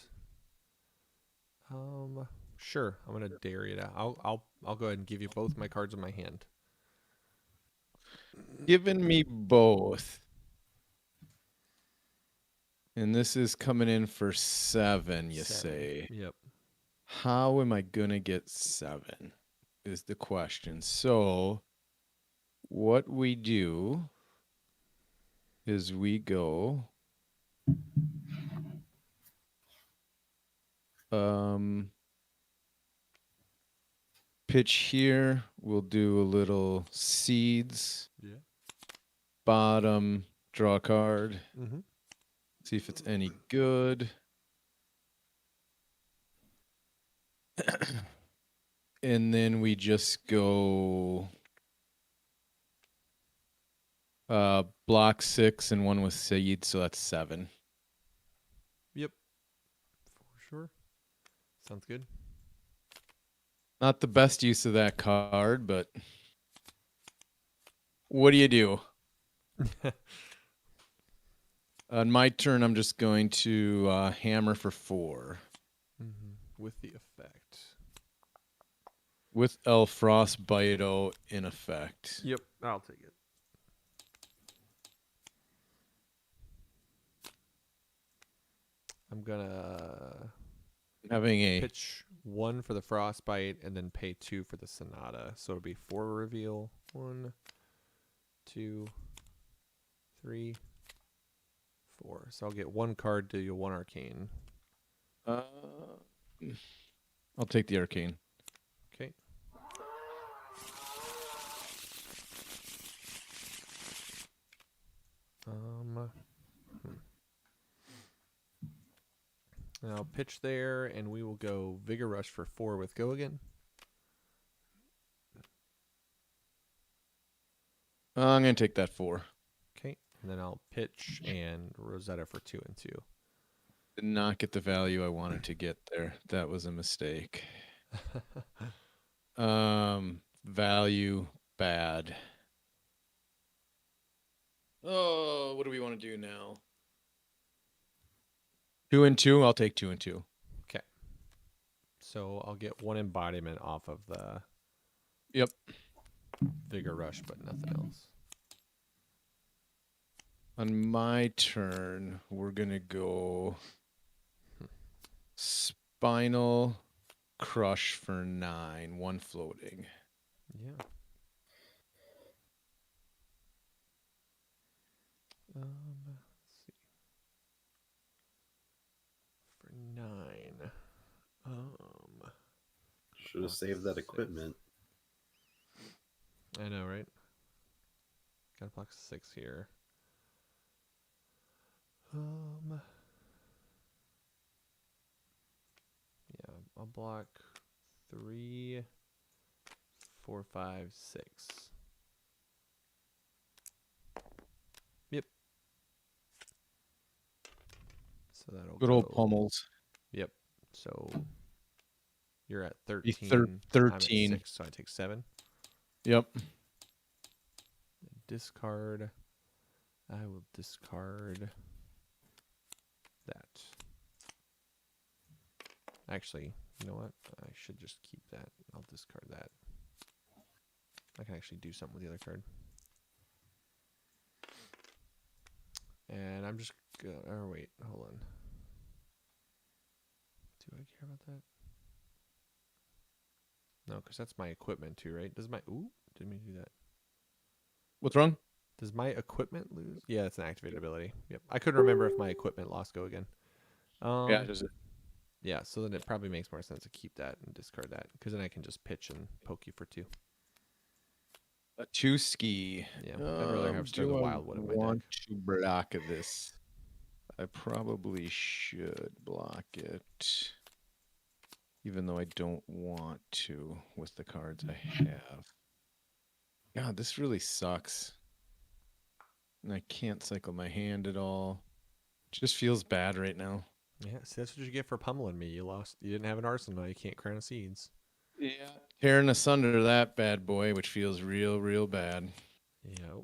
Sure. I'm going to dare you to. I'll go ahead and give you both my cards in my hand. Giving me both. And this is coming in for 7, you 7. say. Yep. How am I going to get 7 is the question. So what we do is we go pitch here. We'll do a little seeds. Yeah. Bottom, draw a card. Mm-hmm. See if it's any good. And then we just go block 6 and 1 with seed, so that's 7. Yep. For sure. Sounds good. Not the best use of that card, but what do you do? On my turn, I'm just going to hammer for 4. With the effect. With El Frostbite in effect. Yep, I'll take it. I'm gonna Having a pitch 1 for the frostbite and then pay 2 for the sonata. So it'll be 4 reveal. 1, 2, 3, 4. So I'll get 1 card to you, 1 arcane. I'll take the arcane. Okay. And I'll pitch there, and we will go Vigor Rush for 4 with go again. I'm going to take that 4. Okay. And then I'll pitch and Rosetta for 2 and 2. Did not get the value I wanted to get there. That was a mistake. Value bad. Oh, what do we want to do now? 2 and 2. I'll take 2 and 2. Okay. So I'll get 1 embodiment off of the Vigor Rush, but nothing else. On my turn, we're going to go Spinal Crush for 9. 1 floating. Yeah. Let's see. For 9. Should have saved that equipment. I know, right? Got to block 6 here. Yeah, I'll block 3, 4, 5, 6. Yep. So that'll Good old go- pummels. Yep. So you're at Be 13. I'm at 13. 6, so I take 7. Yep. discard. I will discard that. Actually, you know what? I should just keep that. I'll discard that. I can actually do something with the other card. And I'm just gonna... Oh, wait. Hold on. Do I care about that? No, because that's my equipment too, right? Does my... Ooh, didn't mean to do that. What's wrong? Does my equipment lose? Yeah, it's an activated ability. Yep. I couldn't remember if my equipment lost go again. Yeah, does it? Yeah, so then it probably makes more sense to keep that and discard that, because then I can just pitch and poke you for 2. A 2-ski. Yeah, I'd rather have Stir the Wildwood in my deck. Want to block this? I probably should block it, even though I don't want to with the cards I have. God, this really sucks. And I can't cycle my hand at all. Just feels bad right now. Yeah, see, that's what you get for pummeling me. You lost. You didn't have an arsenal. You can't crown of seeds. Yeah. Tearing asunder that bad boy, which feels real, real bad. Yep.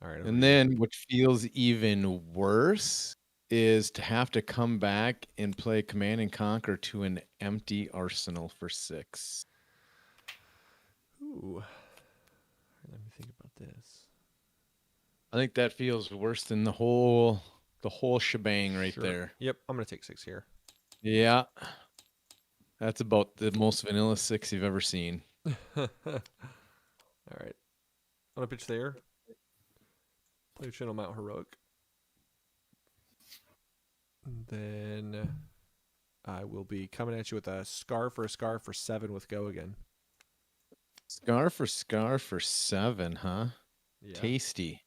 All right. And then what feels even worse is to have to come back and play Command and Conquer to an empty arsenal for 6. Ooh. Let me think about this. I think that feels worse than the whole shebang right Sure. there. Yep, I'm gonna take 6 here. Yeah. That's about the most vanilla 6 you've ever seen. All right. I'm gonna pitch there. Play Channel Mount Heroic. And then I will be coming at you with a scar for 7 with go again. Scar for 7, huh? Yeah. Tasty.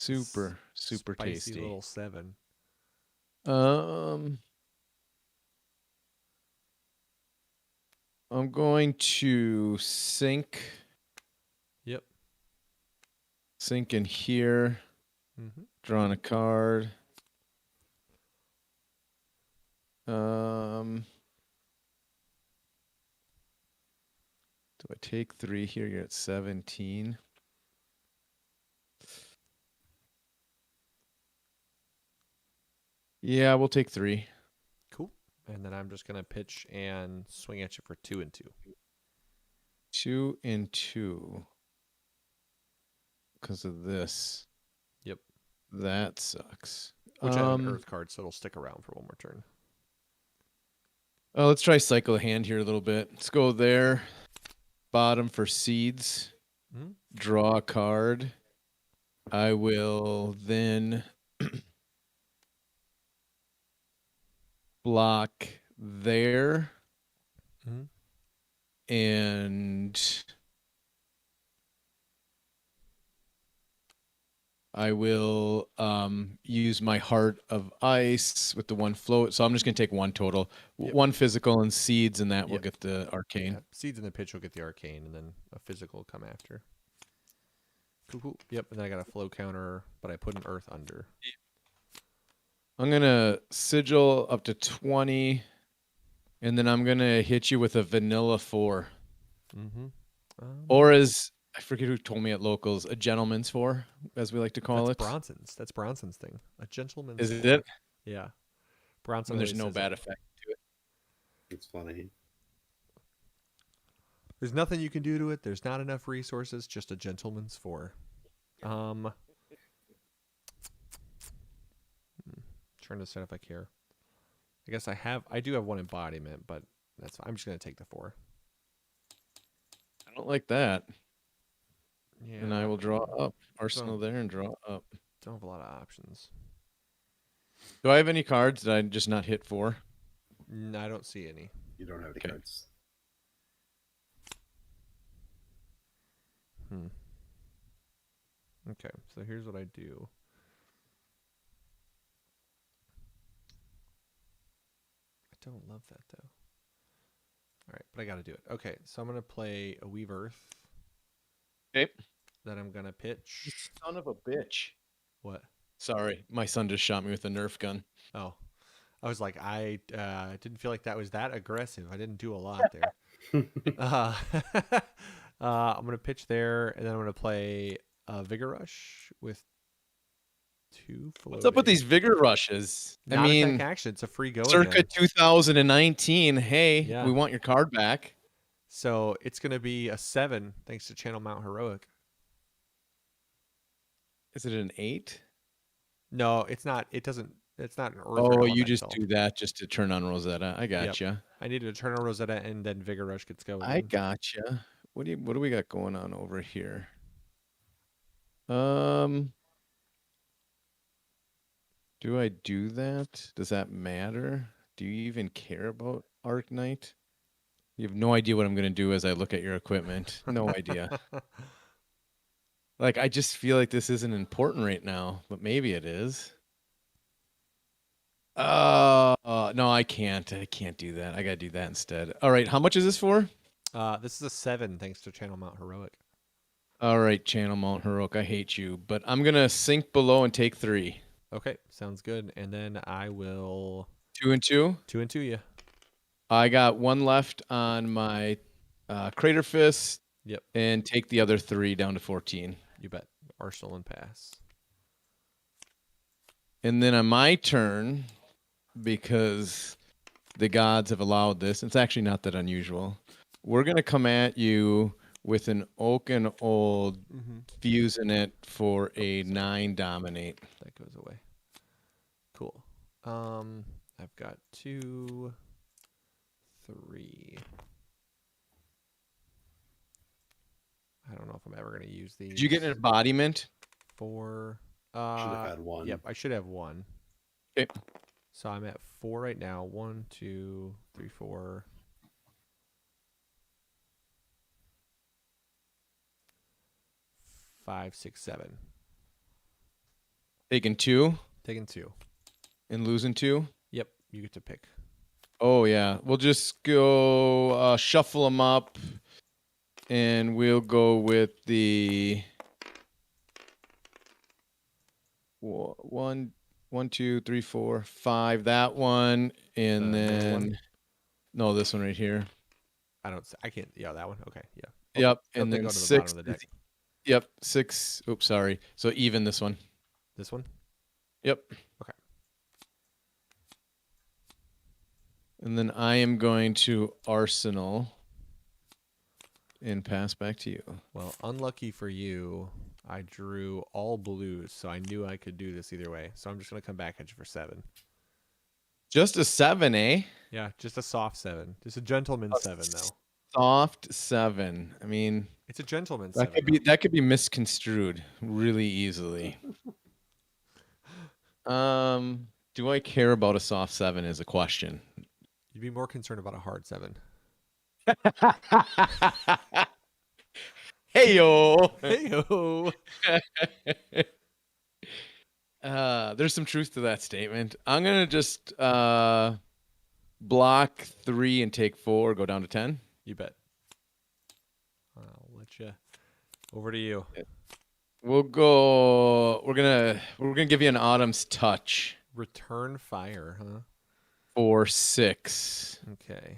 Super Spicy tasty. little 7. I'm going to sink. Yep. Sink in here. Mm-hmm. Drawing a card. Do I take 3 here? You're at 17. Yeah, we'll take 3. Cool. And then I'm just gonna pitch and swing at you for 2 and 2. 2 and 2. Because of this. Yep. That sucks. Which I have an earth card, so it'll stick around for one more turn. Let's try cycle a hand here a little bit. Let's go there. Bottom for seeds. Mm-hmm. Draw a card. I will then block there. Mm-hmm. And I will use my Heart of Ice with the 1 float. So I'm just going to take 1 total. Yep. 1 physical and seeds, and that will Yep. get the arcane. Yeah. Seeds in the pitch will get the arcane, and then a physical will come after. Cool. Yep, and then I got a flow counter, but I put an earth under. I'm going to sigil up to 20, and then I'm going to hit you with a vanilla 4. Mm-hmm. Or as, I forget who told me at locals, a gentleman's 4, as we like to call it. That's Bronson's thing. A gentleman's Is 4. it? Yeah. Bronson. And there's always no says bad it. effect to it. It's funny. There's nothing you can do to it. There's not enough resources. Just a gentleman's 4. Trying to decide if I care. I guess I do have 1 embodiment, but I'm just gonna take the 4. I don't like that. Yeah. And I will draw up. Arsenal there and draw up. Don't have a lot of options. Do I have any cards that I just not hit for? No, I don't see any. You don't have any Okay. cards. Okay, so here's what I do. I don't love that though. All right, but I got to do it. Okay, so I'm gonna play a Weave Earth. Okay. That I'm gonna pitch. Son of a bitch. What? Sorry, my son just shot me with a Nerf gun. Oh, I was like, I didn't feel like that was that aggressive. I didn't do a lot there. I'm gonna pitch there, and then I'm gonna play Vigor Rush with 2 What's up with floating. these vigor rushes? I Not attack mean, action. It's a free go circa again. 2019. Hey, Yeah. we want your card back. So it's gonna be a 7 thanks to Channel Mount Heroic. Is it an 8? No, it's not. It doesn't. It's not an Earth or Oh, you Element just Spell. do that just to turn on Rosetta. I Yep. gotcha. I needed to turn on Rosetta, and then Vigor Rush gets go I again. gotcha. What do we got going on over here? Do I do that? Does that matter? Do you even care about Arc Knight? You have no idea what I'm gonna do as I look at your equipment. No idea. Like I just feel like this isn't important right now, but maybe it is. No, I can't. I can't do that. I gotta do that instead. All right, how much is this for? This is a 7 thanks to Channel Mount Heroic. All right, Channel Mount Heroic, I hate you, but I'm gonna sink below and take 3. Okay, sounds good. And then I will 2 and 2. 2 and 2 you. I got 1 left on my Crater Fist. Yep, And take the other 3 down to 14. you bet. Arsenal and pass. And then on my turn, because the gods have allowed this, it's actually not that unusual. We're gonna come at you with an Oaken Old, fusing it for a 9 dominate. That goes away. Cool. I've got 2, 3. I don't know if I'm ever gonna use these. Did you get an embodiment? 4. Should have had 1. Yep, I should have 1. Okay. So I'm at 4 right now. 1, 2, 3, 4. 5, 6, 7. Taking 2 Taking 2. and losing 2. Yep, you get to pick. Oh yeah, we'll just go shuffle them up, and we'll go with the 1, 2, 3, 4, 5. That one, and middle then one? no, this one right here. I can't. Yeah, that one. Okay, yeah. Yep, They'll and then go to the 6. bottom of the deck. Yep, 6. Oops, sorry. So even this one. This one. Yep. Okay. And then I am going to Arsenal and pass back to you. Well, unlucky for you, I drew all blues, so I knew I could do this either way. So I'm just gonna come back at you for 7. Just a 7, eh? Yeah, just a soft 7. Just a gentleman 7, though. Soft 7. I mean, It's a gentleman that 7. that could be misconstrued really easily. Do I care about a soft 7 is a question. You'd be more concerned about a hard 7. Hey yo. Hey-ho! There's some truth to that statement. I'm gonna just block 3 and take 4, go down to 10. You bet. I'll let you. Over to you. We'll go. We're gonna give you an Autumn's Touch Return fire, huh? for 6. Okay.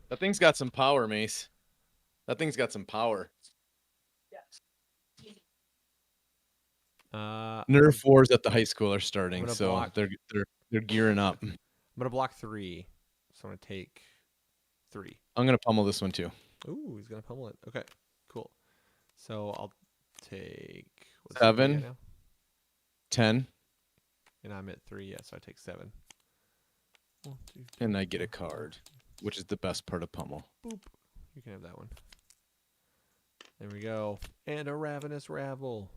That thing's got some power, Mace. That thing's got some power. Nerf wars at the high school are starting, gonna so block. they're gearing up. I'm gonna block 3, so I'm gonna take 3. I'm gonna pummel this one too. Ooh, he's gonna pummel it. Okay, cool. So I'll take what's 7. now? 10, And I'm at 3. Yeah, so I take 7. 1, 2, 3, and I get a card, which is the best part of pummel. boop. You can have that one. There we go. And a ravenous rabble.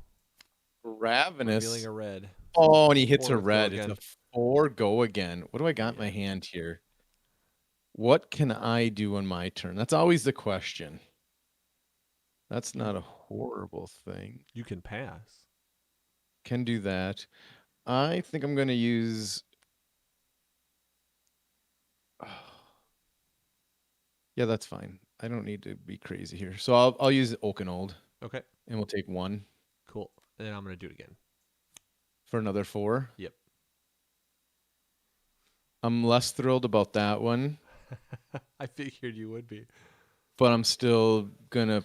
Ravenous. Revealing a red. Oh, and he hits a 4 with go red. It's again. a 4 go again. What do I got in my hand here? What can I do on my turn? That's always the question. That's not a horrible thing. You can pass. Can do that. I think I'm going to use... Yeah, that's fine. I don't need to be crazy here. So I'll use Oaken Old, Okay, and we'll take 1 cool. And then I'm gonna do it again. for another 4. Yep. I'm less thrilled about that one, I figured you would be. but I'm still gonna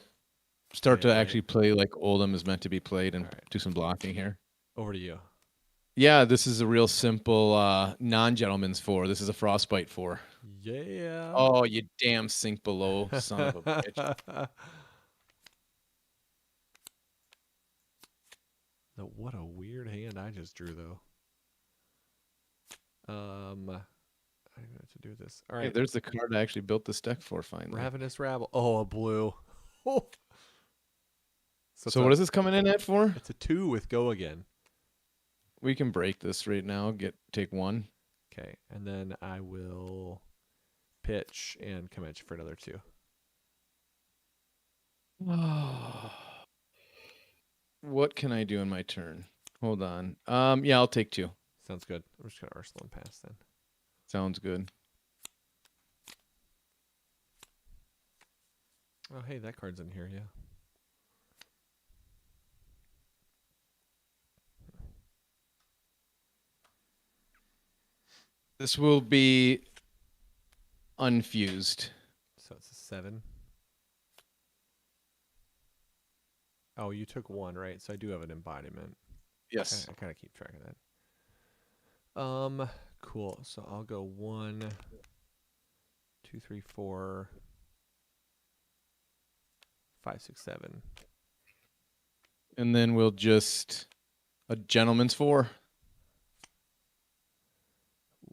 start Play to it right. actually play like Oldham is meant to be played and All right. do some blocking here. Over to you. Yeah, this is a real simple non-gentleman's 4. This is a frostbite 4. Yeah. Oh, you damn sink below son of a bitch. No, what a weird hand I just drew, though. I don't know what to do with this. All Hey, right. there's the card I actually built this deck for finally. Ravenous Rabble. Oh, a blue. Oh. So what is this coming in at for? It's a 2 with go again. We can break this right now. Take 1. Okay, and then I will pitch and come at you for another 2. What can I do in my turn? Hold on. Yeah, I'll take 2. Sounds good. I'm just gonna Arsenal and pass then. Sounds good. Oh, hey, that card's in here. Yeah. This will be unfused. So it's a 7. Oh, you took 1, right? So I do have an embodiment. Yes. I kind of keep track of that. Cool. So I'll go 1, 2, 3, 4, 5, 6, 7. And then we'll just a gentleman's 4.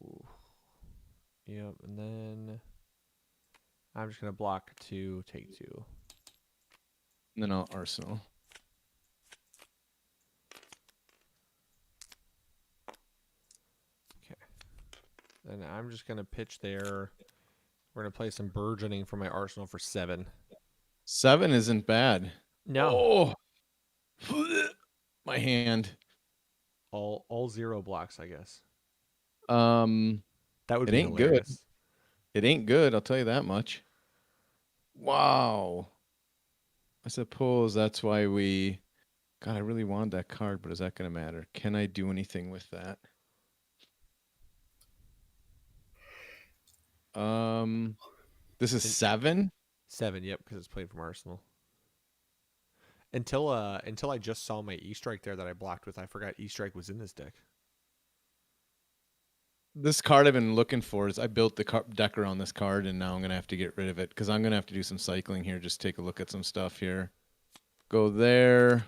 Ooh. Yep. And then I'm just gonna block 2, take 2. And then I'll arsenal. And I'm just gonna pitch there. We're gonna play some burgeoning for my arsenal for 7. 7 isn't bad. No. Oh, my hand. All 0 blocks, I guess. That would it be ain't hilarious. good. It ain't good. I'll tell you that much. Wow. I suppose that's why we. God, I really wanted that card, but is that going to matter? Can I do anything with that? This is 7. 7, yep, because it's played from Arsenal. Until I just saw my E-Strike there that I blocked with, I forgot E-Strike was in this deck. This card I've been looking for is I built the deck around this card, and now I'm gonna have to get rid of it because I'm gonna have to do some cycling here. Just take a look at some stuff here. Go there.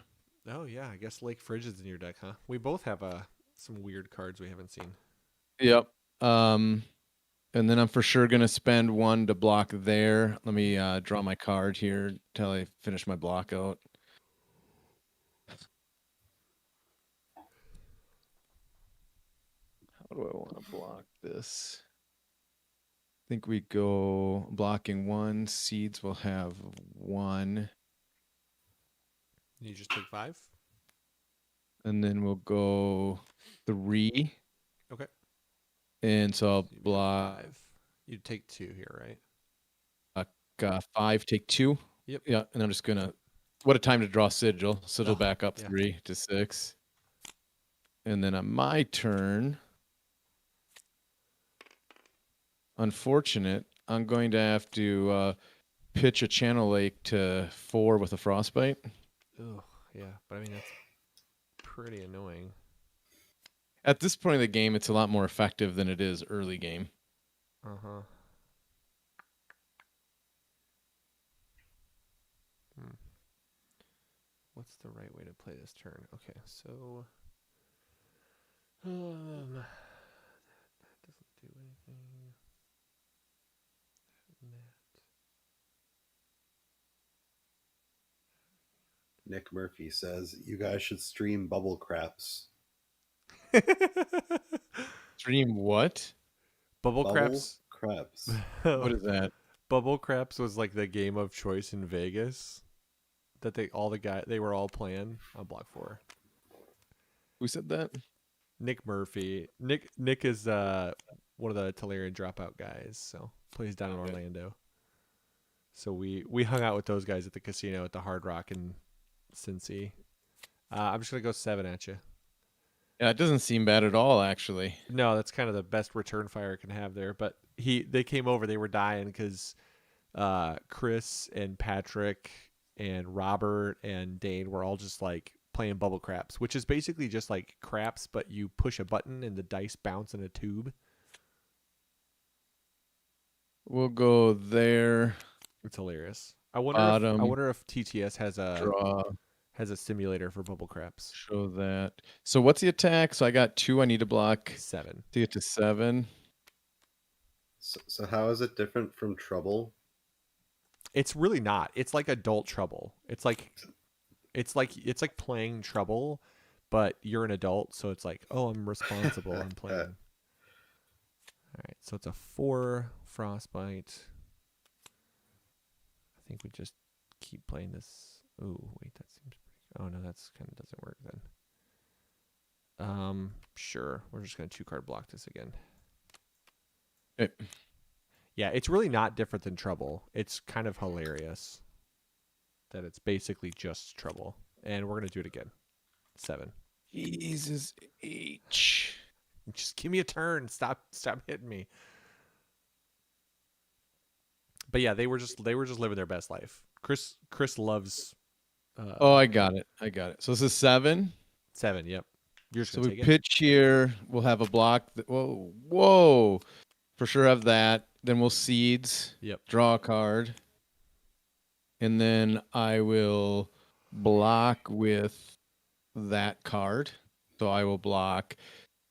Oh yeah, I guess Lake Fridge is in your deck, huh? We both have some weird cards we haven't seen. Yep. And then I'm for sure gonna spend 1 to block there. Let me draw my card here till I finish my block out. How do I want to block this? I think we go blocking 1. Seeds will have 1. You just take 5? And then we'll go 3. Okay. And so I'll So you'd be at block 5. You'd take 2 here, right? 5, take 2. Yep. Yeah, and I'm just gonna. What a time to draw sigil. Sigil Oh, back up yeah. 3 to 6. And then on my turn, unfortunate, I'm going to have to pitch a Channel Lake to 4 with a Frostbite. Oh, yeah. But I mean, that's pretty annoying. At this point of the game, it's a lot more effective than it is early game. Uh-huh. What's the right way to play this turn? Okay, so that doesn't do anything. Nick Murphy says you guys should stream Bubble Craps. Stream what? Bubble Bubble Craps. Craps. What is that? Bubble Craps was like the game of choice in Vegas that they were all playing on Block 4. Who said that? Nick Murphy. Nick is one of the Tellurian dropout guys, so plays down in Orlando. So we hung out with those guys at the casino at the Hard Rock in Cincy. I'm just gonna go 7 at you. Yeah, it doesn't seem bad at all, actually. No, that's kind of the best return fire it can have there. But they came over, they were dying because Chris and Patrick and Robert and Dane were all just like playing bubble craps, which is basically just like craps, but you push a button and the dice bounce in a tube. We'll go there. It's hilarious. I wonder Bottom. if TTS Draw. has a simulator for bubble craps. Show that. So what's the attack? So I got 2. I need to block 7 to get to 7. So how is it different from Trouble? It's really not. It's like adult Trouble. It's like playing Trouble, but you're an adult, so it's like, oh, I'm responsible. I'm playing. All right, so it's a 4 frostbite. I think we just keep playing this. Oh, wait, that seems pretty. Oh no, that's kind of doesn't work then. Sure, we're just gonna 2-card block this again. Okay. Yeah, it's really not different than Trouble. It's kind of hilarious that it's basically just Trouble, and we're gonna do it again. 7. Jesus H. Just give me a turn. Stop hitting me. But yeah, they were just living their best life. Chris loves. Oh, I got it. So this is 7. 7. Yep. You're just So gonna we take it. pitch here. We'll have a block. Whoa. For sure have that. Then we'll seeds. Yep. Draw a card. And then I will block with that card. So I will block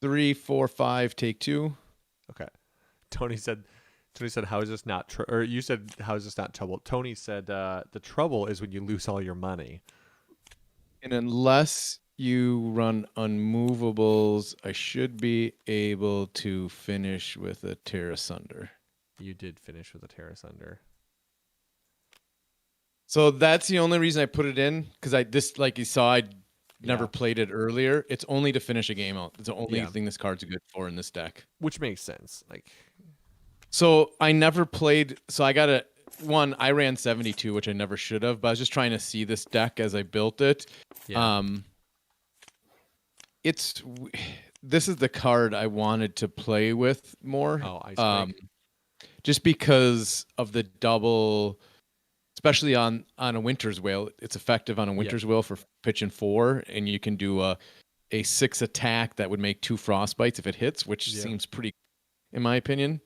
3, 4, 5, take 2. Okay. Tony said, how is this not or you said, how is this not trouble? Tony said, the trouble is when you lose all your money. And unless you run unmovables, I should be able to finish with a Tear Asunder. You did finish with a Tear Asunder. So that's the only reason I put it in, because like you saw, I never played it earlier. It's only to finish a game out. It's the only thing this card's good for in this deck. Which makes sense. Like, so I never played. So I got I ran 72, which I never should have, but I was just trying to see this deck as I built it. Yeah. This is the card I wanted to play with more. Oh, Ice Break. Just because of the double, especially on a Winter's Whale. It's effective on a Winter's Whale for pitching 4, and you can do a 6 attack that would make 2 frostbites if it hits, which seems pretty, in my opinion.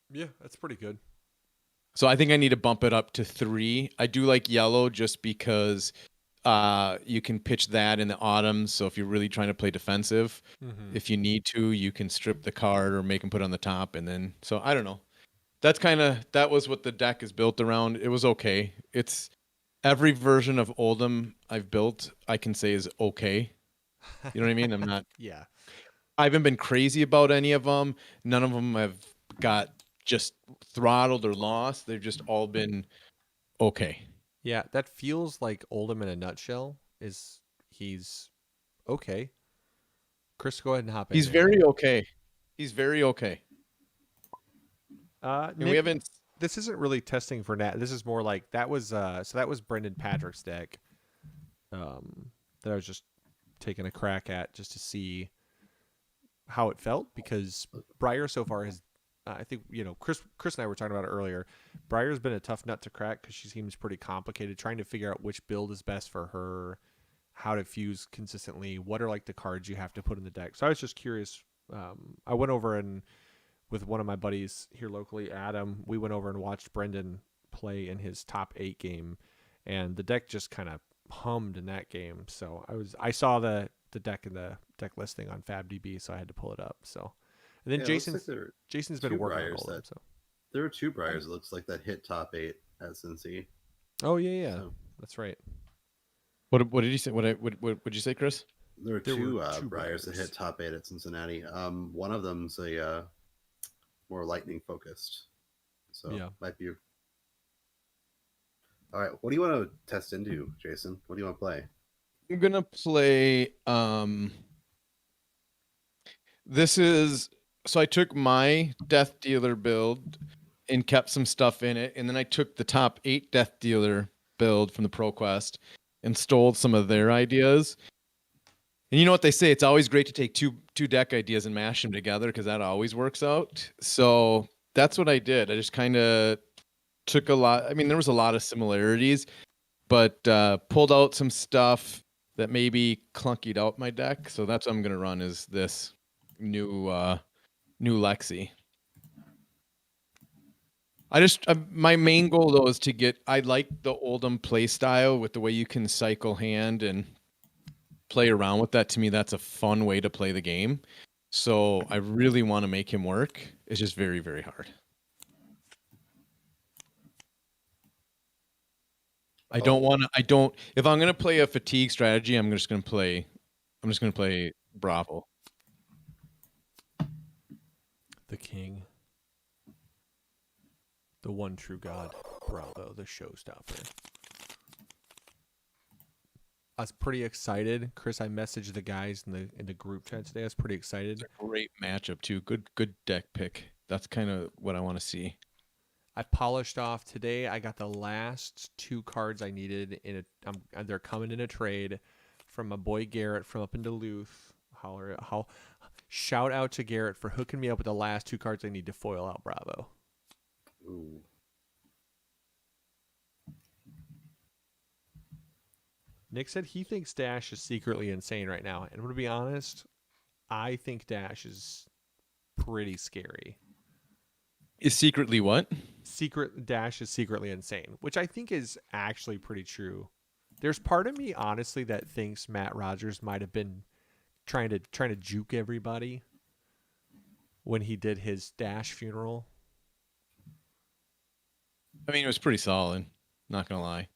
Yeah, that's pretty good. So I think I need to bump it up to 3. I do like yellow just because you can pitch that in the autumn. So if you're really trying to play defensive, if you need to, you can strip the card or make them put on the top. And then, so I don't know. That was what the deck is built around. It was okay. It's every version of Oldham I've built, I can say is okay. You know what I mean? I'm not. Yeah. I haven't been crazy about any of them. None of them have got just throttled or lost. They've just all been okay. Yeah, that feels like Oldham in a nutshell. He's okay. Chris, go ahead and hop in. He's very okay. He's very okay. Nick, we haven't. This isn't really testing for Nat. This is more like that was Brendan Patrick's deck. That I was just taking a crack at just to see how it felt, because Briar so far has, I think, Chris and I were talking about it earlier. Briar's been a tough nut to crack because she seems pretty complicated, trying to figure out which build is best for her, how to fuse consistently, what are like the cards you have to put in the deck. So I was just curious. I went over and with one of my buddies here locally, Adam, we went over and watched Brendan play in his top 8 game, and the deck just kind of hummed in that game. So I saw the deck in the deck listing on FabDB, so I had to pull it up. So, and then Jason's been working on all of them. So there were 2 Briars, it looks like, that hit top 8 at Cincy. Oh yeah, so, that's right. What did you say? What did you say, Chris? There were two Briars that hit top 8 at Cincinnati. One of them's a more lightning focused, so might be. All right, what do you want to test into, Jason? What do you want to play? I'm gonna play. This is so I took my Death Dealer build and kept some stuff in it, and then I took the top 8 Death Dealer build from the ProQuest and stole some of their ideas. And you know what they say? It's always great to take two deck ideas and mash them together because that always works out. So that's what I did. I just kind of took a lot. I mean, there was a lot of similarities, but pulled out some stuff that maybe clunkied out my deck. So that's what I'm gonna run is this new Lexi. My main goal though is to get. I like the Oldham play style with the way you can cycle hand and play around with that. To me, that's a fun way to play the game. So I really want to make him work. It's just very, very hard. I don't want to. I don't. If I'm gonna play a fatigue strategy, I'm just gonna play Bravo. The king. The one true God. Bravo, the showstopper. I was pretty excited. Chris, I messaged the guys in the group chat today. I was pretty excited. It's a great matchup too. Good deck pick. That's kind of what I want to see. I polished off today. I got the last 2 cards I needed they're coming in a trade from my boy Garrett from up in Duluth. Shout out to Garrett for hooking me up with the last 2 cards I need to foil out Bravo. Ooh. Nick said he thinks Dash is secretly insane right now. And I'm going to be honest, I think Dash is pretty scary. Is secretly what? Dash is secretly insane, which I think is actually pretty true. There's part of me, honestly, that thinks Matt Rogers might have been trying to juke everybody when he did his Dash funeral. I mean, it was pretty solid. Not gonna lie.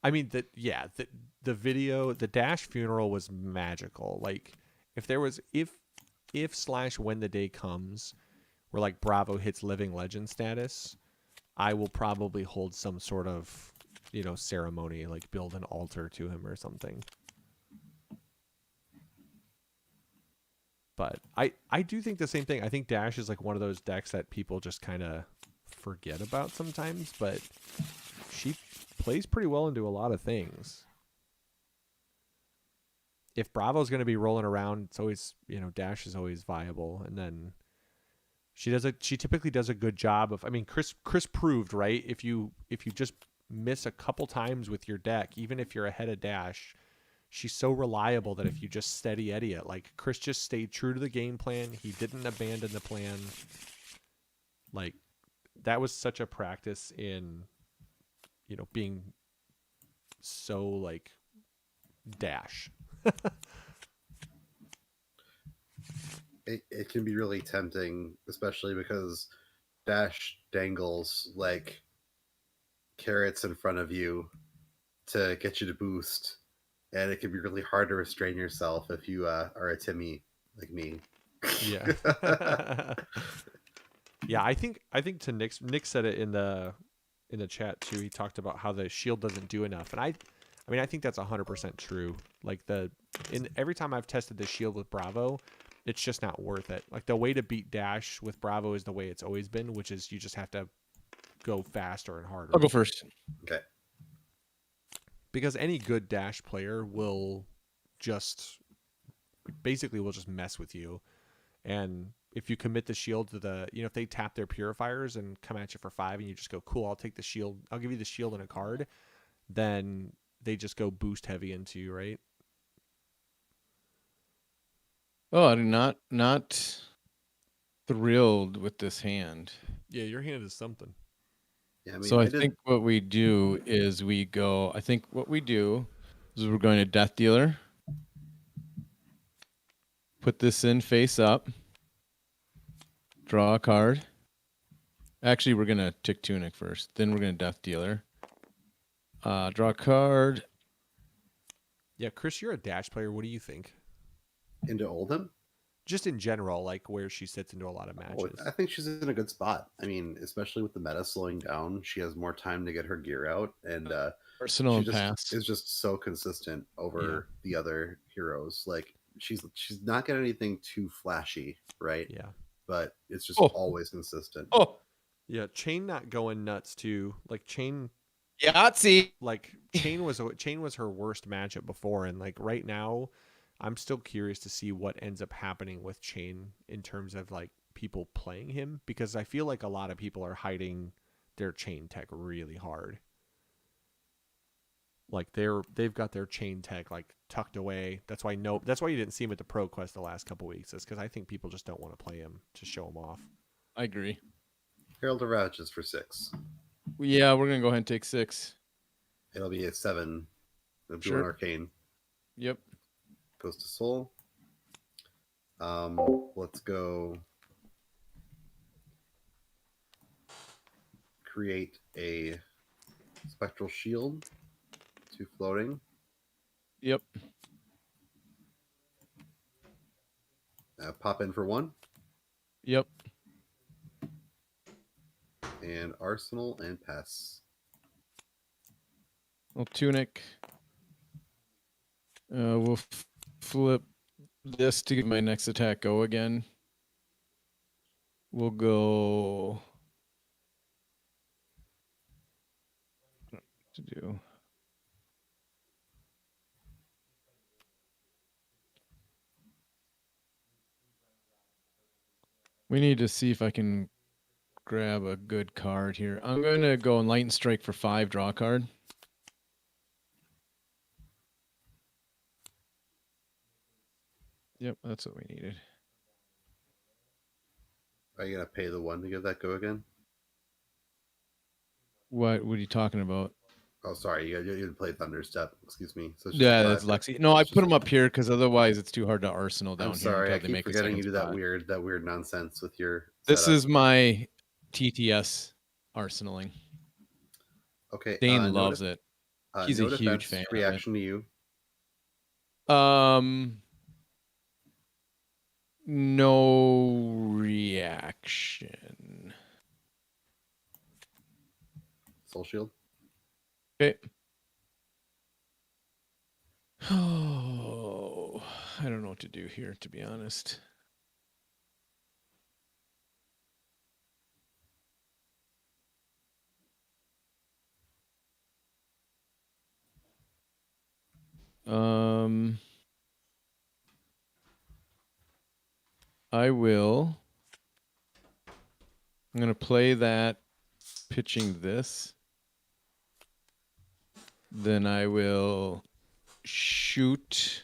I mean, the video, the Dash funeral was magical. Like, if when the day comes where like Bravo hits living legend status, I will probably hold some sort of, ceremony, like build an altar to him or something. But I do think the same thing. I think Dash is like one of those decks that people just kind of forget about sometimes, but she plays pretty well into a lot of things. If Bravo's going to be rolling around, it's always, Dash is always viable. And then she typically does a good job of, I mean, Chris proved, right? If you just miss a couple times with your deck, even if you're ahead of Dash, she's so reliable that if you just steady Eddie it, like Chris just stayed true to the game plan. He didn't abandon the plan. Like, that was such a practice in, being so like Dash. It can be really tempting, especially because Dash dangles like carrots in front of you to get you to boost, and it can be really hard to restrain yourself if you are a Timmy like me. Yeah. Yeah, I think to Nick said it in the chat too. He talked about how the shield doesn't do enough, and I mean I think that's 100% true. Like every time I've tested the shield with Bravo, it's just not worth it. Like, the way to beat Dash with Bravo is the way it's always been, which is you just have to go faster and harder. I'll go first. Okay. Because any good Dash player will just mess with you. And if you commit the shield to if they tap their purifiers and come at you for 5 and you just go, cool, I'll take the shield. I'll give you the shield and a card. Then they just go boost heavy into you, right? Oh, I'm not thrilled with this hand. Yeah, your hand is something. Yeah, I mean, so I think what we do is we're going to Death Dealer. Put this in face up. Draw a card. Actually, we're going to Tick Tunic first. Then we're going to Death Dealer. Draw a card. Yeah, Chris, you're a Dash player. What do you think? Into Oldham? Just in general, like where she sits into a lot of matches. I think she's in a good spot. I mean, especially with the meta slowing down, she has more time to get her gear out, and Arsenal and pass is just so consistent over the other heroes. Like, she's not getting anything too flashy, right? Yeah, but it's just always consistent. Oh, yeah, Chain not going nuts too. Like Chain, Yahtzee. Like Chain was her worst matchup before, and like right now, I'm still curious to see what ends up happening with Chain in terms of like people playing him, because I feel like a lot of people are hiding their Chain tech really hard. Like they've got their Chain tech like tucked away. That's why you didn't see him at the Pro Quest the last couple weeks. Is because I think people just don't want to play him to show him off. I agree. Herald of Rouches for 6. Yeah, we're gonna go ahead and take 6. It'll be a 7. It'll do Sure. an arcane. Yep. Goes to Soul. Let's go create a Spectral Shield. 2 floating. Yep. Pop in for 1. Yep. And Arsenal and pass. Well, Tunic. We'll flip this to give my next attack go again. We'll go to do. We need to see if I can grab a good card here. I'm going to go Enlighten Strike for 5, draw a card. Yep, that's what we needed. Are you going to pay the 1 to give that go again? What are you talking about? Oh, sorry. You didn't play Thunderstep. Excuse me. So it's just Yeah, 5 that's for- Lexi. No, I it's put just- them up here because otherwise it's too hard to arsenal down I'm here sorry. until I they keep make a forgetting second you do spot. that weird nonsense with your This setup. is my TTS arsenaling. Okay. Dane loves it. He's no a huge defense, fan of it. reaction to you. No reaction. Soul Shield. Okay. Oh, I don't know what to do here, to be honest. I will. I'm going to play that, pitching this. Then I will shoot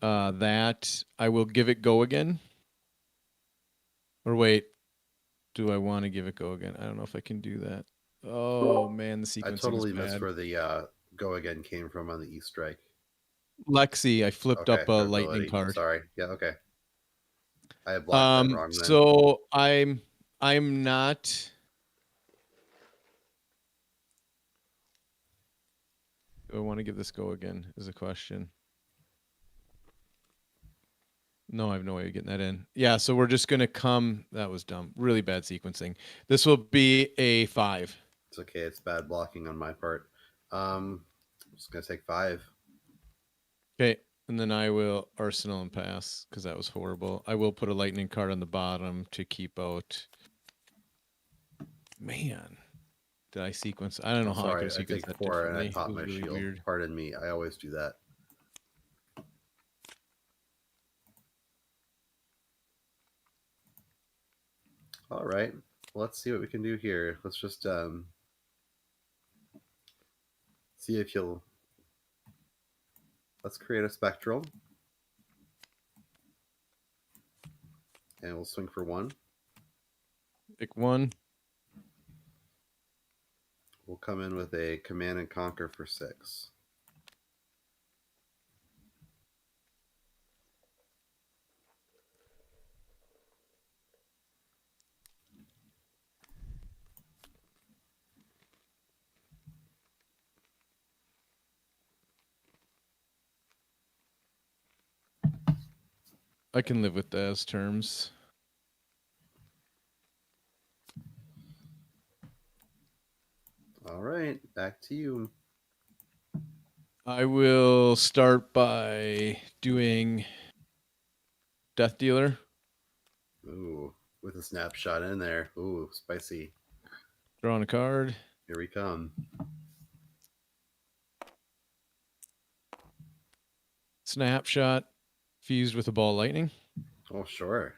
that. I will give it go again. Or wait, do I want to give it go again? I don't know if I can do that. Oh, man, the I sequencing totally is missed bad. where the go again came from on the E strike. Lexi, I flipped Okay, up a lightning ability. card. Sorry. Yeah. Okay. I had blocked that wrong. Then. So I'm not. Do I want to give this go again? Is a question. No, I have no way of getting that in. Yeah, so we're just gonna come. That was dumb. Really bad sequencing. This will be a 5. It's okay. It's bad blocking on my part. I'm just gonna take 5. Okay, and then I will arsenal and pass because that was horrible. I will put a lightning card on the bottom to keep out. Man, did I sequence? I don't know I'm how sorry. I could I have sequenced take that 4 and I differently. pop It was my really shield. weird. Pardon me. I always do that. All right. Well, let's see what we can do here. Let's just see if you'll. Let's create a spectral. And we'll swing for 1. Pick 1. We'll come in with a command and conquer for 6. I can live with those terms. All right, back to you. I will start by doing Death Dealer. Ooh, with a snapshot in there. Ooh, spicy. Drawing a card. Here we come. snapshot fused with a ball lightning. Oh, sure.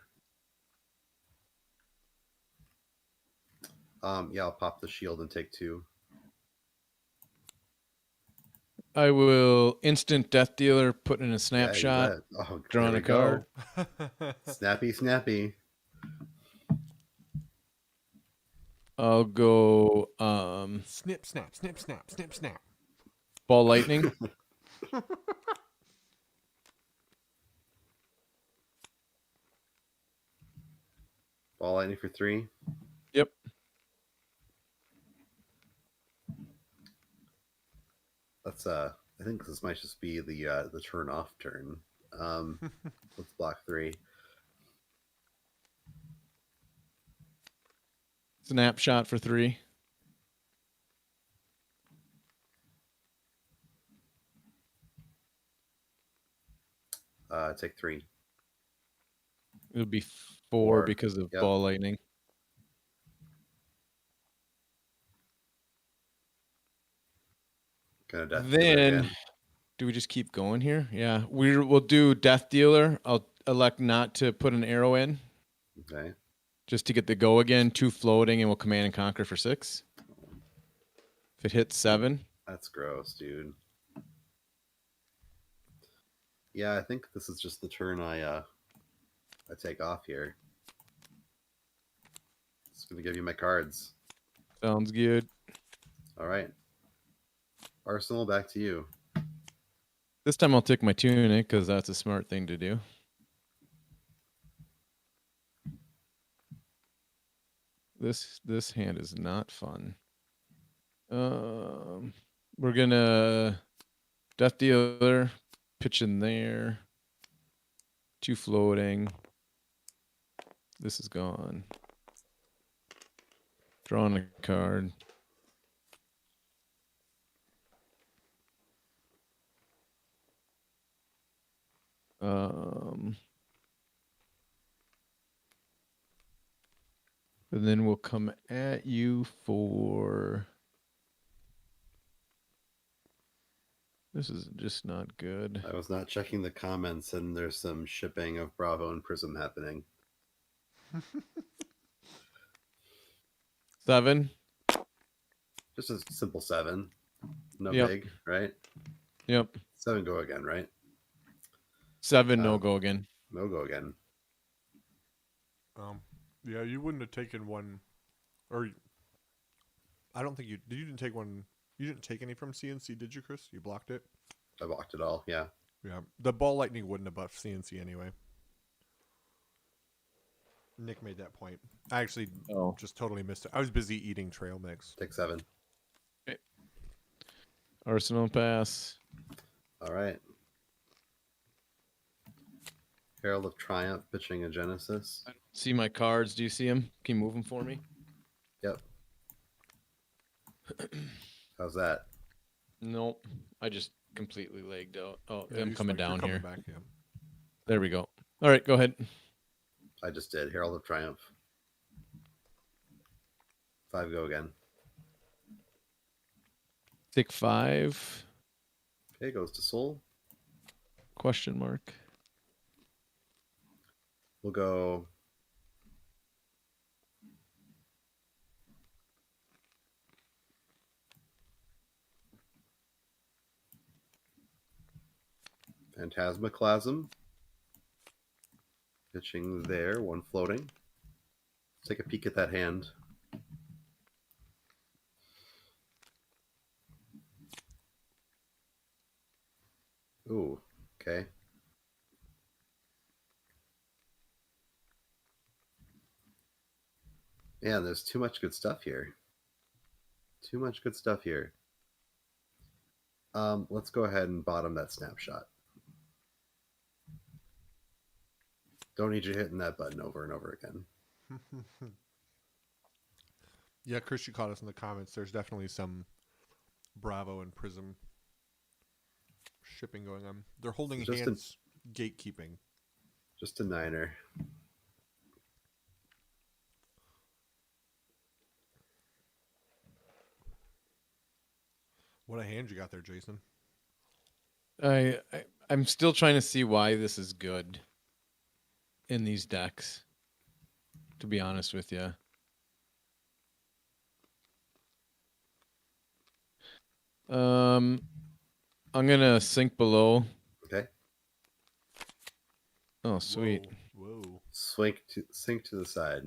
Yeah, I'll pop the shield and take 2. I will instant death dealer, put in a Yeah, you snapshot, bet. Oh, drawing there a we go. card. Snappy, snappy. I'll go Snip, snap, snip, snap, snip, snap. ball lightning. Ball lightning for 3. Yep. Let's I think this might just be the turn off turn. Let's block 3. Snapshot for 3. Take 3. It'll be 4 4. because of Yep. ball lightning. Gonna death dealer Then, again. do we just keep going here? Yeah, we'll do death dealer. I'll elect not to put an arrow in, Okay. just to get the go again. 2 floating, and we'll command and conquer for 6. If it hits 7, That's gross, dude. Yeah, I think this is just the turn I take off here. Just gonna give you my cards. sounds good. All right. Arsenal, back to you. This time I'll take my tunic because that's a smart thing to do. This hand is not fun. We're gonna death dealer, pitch in there. 2 floating. This is gone. Drawing a card. And then we'll come at you for. This is just not good. I was not checking the comments, and there's some shipping of Bravo and Prism happening. 7. Just a simple 7. No Yep. big, right? Yep. 7 go again, right? 7 no go again. No go again. Yeah, you wouldn't have taken one, or I don't think you did. You didn't take one. You didn't take any from CNC, did you, Chris? You blocked it. I blocked it all. Yeah. Yeah, the ball lightning wouldn't have buffed CNC anyway. Nick made that point. I actually just totally missed it. I was busy eating trail mix. Take 7. Okay. Arsenal pass. All right. Herald of Triumph pitching a Genesis. See my cards. Do you see them? Can you move them for me? Yep. How's that? Nope. I just completely legged out. Oh, Yeah, I'm coming down here. Back, yeah. There we go. All right, go ahead. I just did. Herald of Triumph. 5 go again. Take 5. Okay, goes to Soul. Question mark. We'll go. Phantasmaclasm. Pitching there, 1 floating. Take a peek at that hand. Ooh, okay. Man, there's too much good stuff here. Too much good stuff here. Let's go ahead and bottom that snapshot. Don't need you hitting that button over and over again. Yeah, Chris, you caught us in the comments. There's definitely some Bravo and Prism shipping going on. They're holding hands, gatekeeping. Just a 9er. What a hand you got there, Jason. I'm still trying to see why this is good in these decks, to be honest with you. I'm gonna sink below. Okay. Oh, sweet. Whoa. Sink to the side.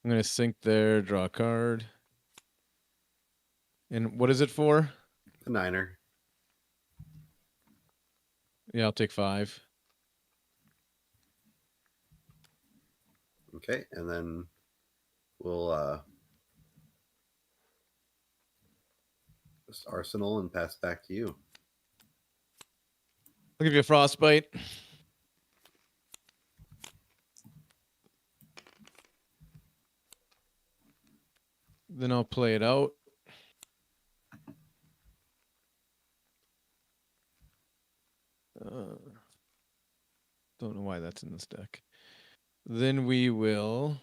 I'm gonna sink there, draw a card. And what is it for? The Niner. Yeah, I'll take 5. Okay, and then we'll just arsenal and pass back to you. I'll give you a frostbite. Then I'll play it out. Don't know why that's in this deck. Then we will.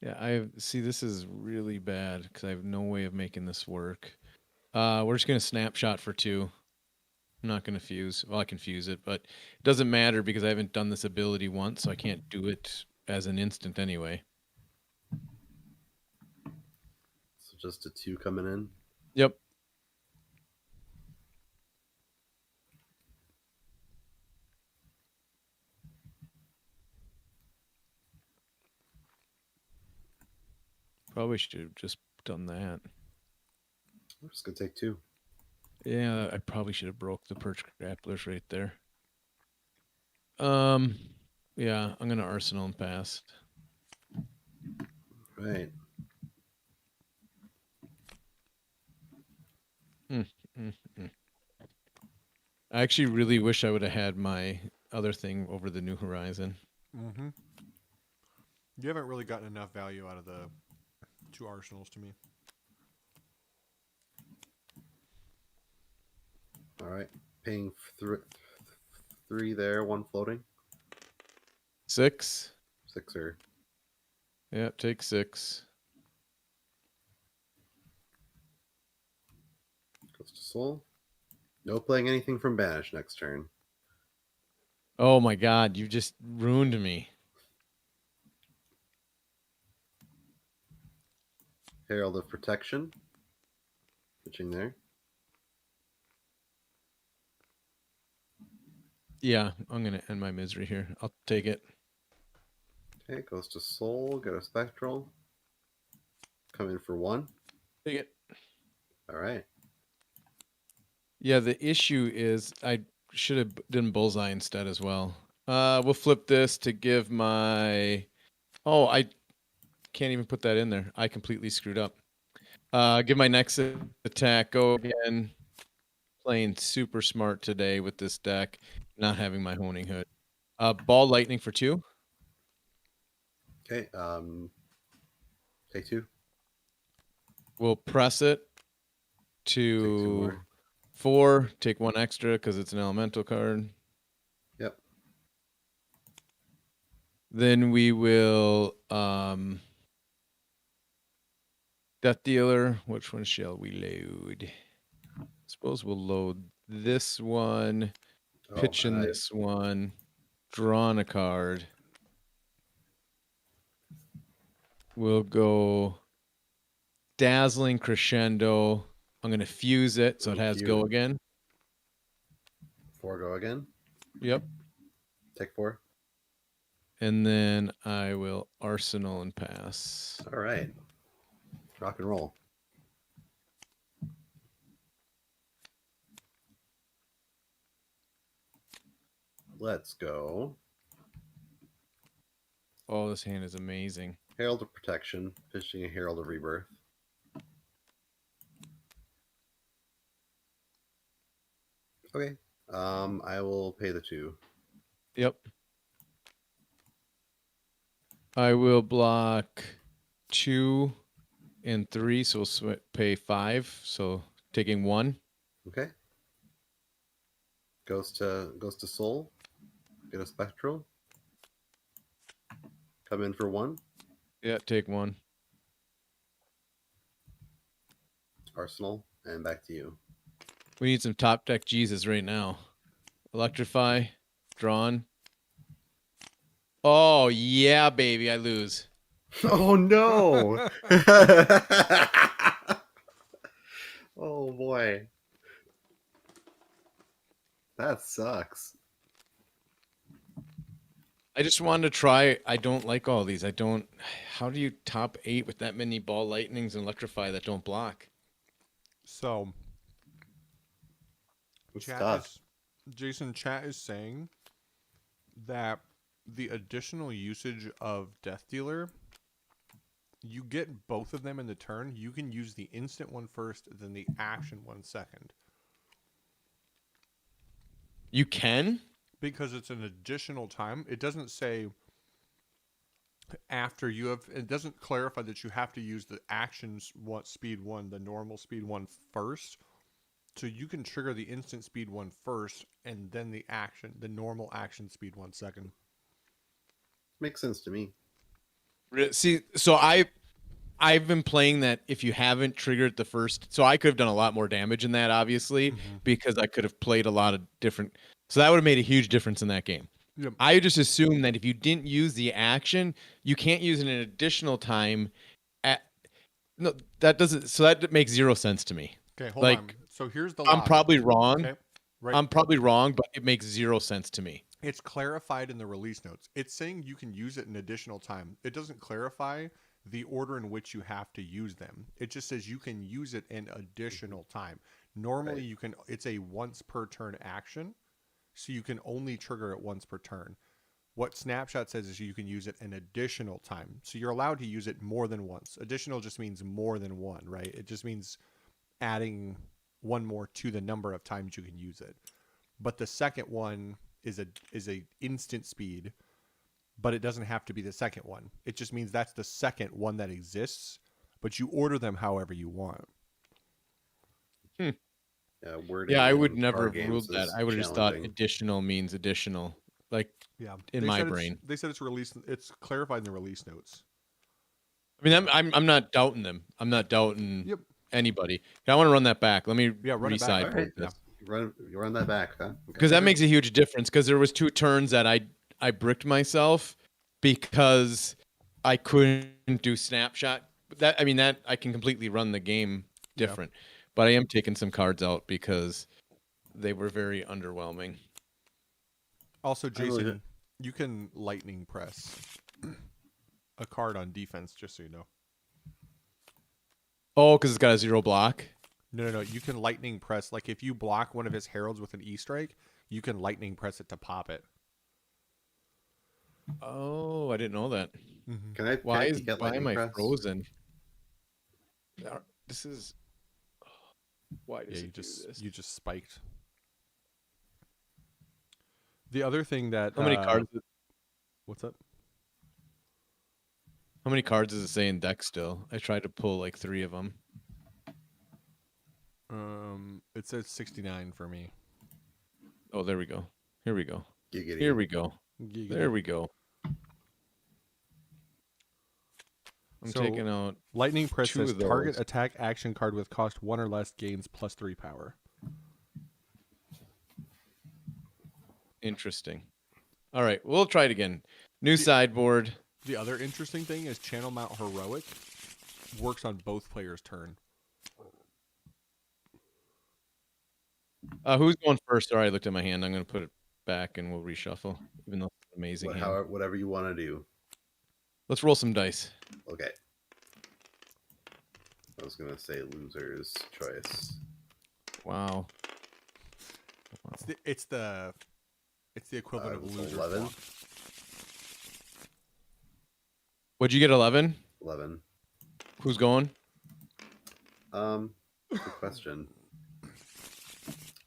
Yeah, see. This is really bad because I have no way of making this work. We're just gonna snapshot for 2. I'm not gonna fuse. Well, I can fuse it, but it doesn't matter because I haven't done this ability once, so I can't do it as an instant anyway. So just a 2 coming in. Yep. Probably should have just done that. We're just gonna take 2. Yeah, I probably should have broke the perch grapplers right there. Yeah, I'm gonna arsenal and pass. Right. I actually really wish I would have had my other thing over the New Horizon. Mm-hmm. You haven't really gotten enough value out of the 2 arsenals to me. All right. Paying 3 there, 1 floating. 6. 6er. Yeah, take 6. Goes to soul. No playing anything from banish next turn. Oh my god, you just ruined me. Herald of Protection. Pitching there. Yeah, I'm gonna end my misery here. I'll take it. Okay, goes to soul. Get a spectral. Come in for 1. Take it. All right. Yeah, the issue is I should have done bullseye instead as well. We'll flip this to give my. Oh, I can't even put that in there. I completely screwed up. Give my next attack. Go again. Playing super smart today with this deck. Not having my honing hood. Ball lightning for 2. Okay. Take 2. We'll press it Take 2 to more. 4. Take 1 extra because it's an elemental card. Yep. Then we will Death Dealer. Which one shall we load? Suppose we'll load this one. Pitch in this one. Draw on a card. We'll go Dazzling Crescendo. I'm going to fuse it so it has go again. 4 go again. Yep. Take 4. And then I will arsenal and pass. All right. Rock and roll. Let's go. Oh, this hand is amazing. Herald of Protection. Pitching a Herald of Rebirth. Okay. I will pay the 2. Yep. I will block 2 and 3, so we'll pay 5. So taking 1. Okay. Goes to soul. Get a spectral. Come in for 1. Yeah, take 1. Arsenal, and back to you. We need some top deck Jesus right now. Electrify, drawn. Oh yeah, baby, I lose. Oh no! Oh boy, that sucks. I just wanted to try. I don't like all these. I don't. How do you top 8 with that many ball lightnings and electrify that don't block? So It's chat tough. is Jason. Chat is saying that the additional usage of Death Dealer, you get both of them in the turn. You can use the instant one first, then the action one second. You can? Because it's an additional time. It doesn't say after you have. It doesn't clarify that you have to use the actions speed one, the normal speed one first. So you can trigger the instant speed one first, and then the normal action speed one second. Makes sense to me. See, so I've been playing that if you haven't triggered the first, so I could have done a lot more damage in that, obviously, because I could have played a lot of different. So that would have made a huge difference in that game. Yep. I just assumed that if you didn't use the action, you can't use it an additional time. No, that doesn't. So that makes zero sense to me. Okay, hold Like, on. So here's the I'm logic. probably wrong. Okay, right. I'm probably wrong, but it makes zero sense to me. It's clarified in the release notes. It's saying you can use it an additional time. It doesn't clarify the order in which you have to use them. It just says you can use it an additional time. Normally, you can. It's a once per turn action, so you can only trigger it once per turn. What Snapshot says is you can use it an additional time. So you're allowed to use it more than once. Additional just means more than one, right? It just means adding one more to the number of times you can use it. But the second one is a instant speed, but it doesn't have to be the second one. It just means that's the second one that exists, but you order them however you want. Wording Yeah, I would in never card have ruled games that. is I would have just thought challenging. additional means additional. Like, Yeah, in my brain. They said it's released. It's clarified in the release notes. I mean, I'm not doubting them. I'm not doubting Yep. anybody. I want to run that back. Let me Run it back. reside All right, this. you run that back, huh? Okay. Because that makes a huge difference. Because there was 2 turns that I bricked myself because I couldn't do snapshot. That I can completely run the game different. But I am taking some cards out because they were very underwhelming. Also, Jason, you can lightning press a card on defense, just so you know. Oh, because it's got a 0 block? No. You can lightning press. Like, if you block one of his heralds with an E-strike, you can lightning press it to pop it. Oh, I didn't know that. Can I Why am I press? frozen? This is... Why does it do this? You just spiked. The other thing that How many cards? What's up? How many cards does it say in deck still? I tried to pull like 3 of them. It says 69 for me. Oh, there we go. Here we go. Giggity. Here we go. Giggity. There we go. I'm So, taking out lightning press 2 says of those. target attack action card with cost 1 or less gains +3 power. Interesting. All right, we'll try it again. New sideboard. The other interesting thing is Channel Mount Heroic works on both players' turn. Who's going first? All right, I looked at my hand. I'm going to put it back and we'll reshuffle, even though it's an amazing hand. Whatever you want to do. Let's roll some dice. Okay. I was gonna say loser's choice. Wow. It's the equivalent of loser 11. block. What'd you get? 11. 11. Who's going? Good question.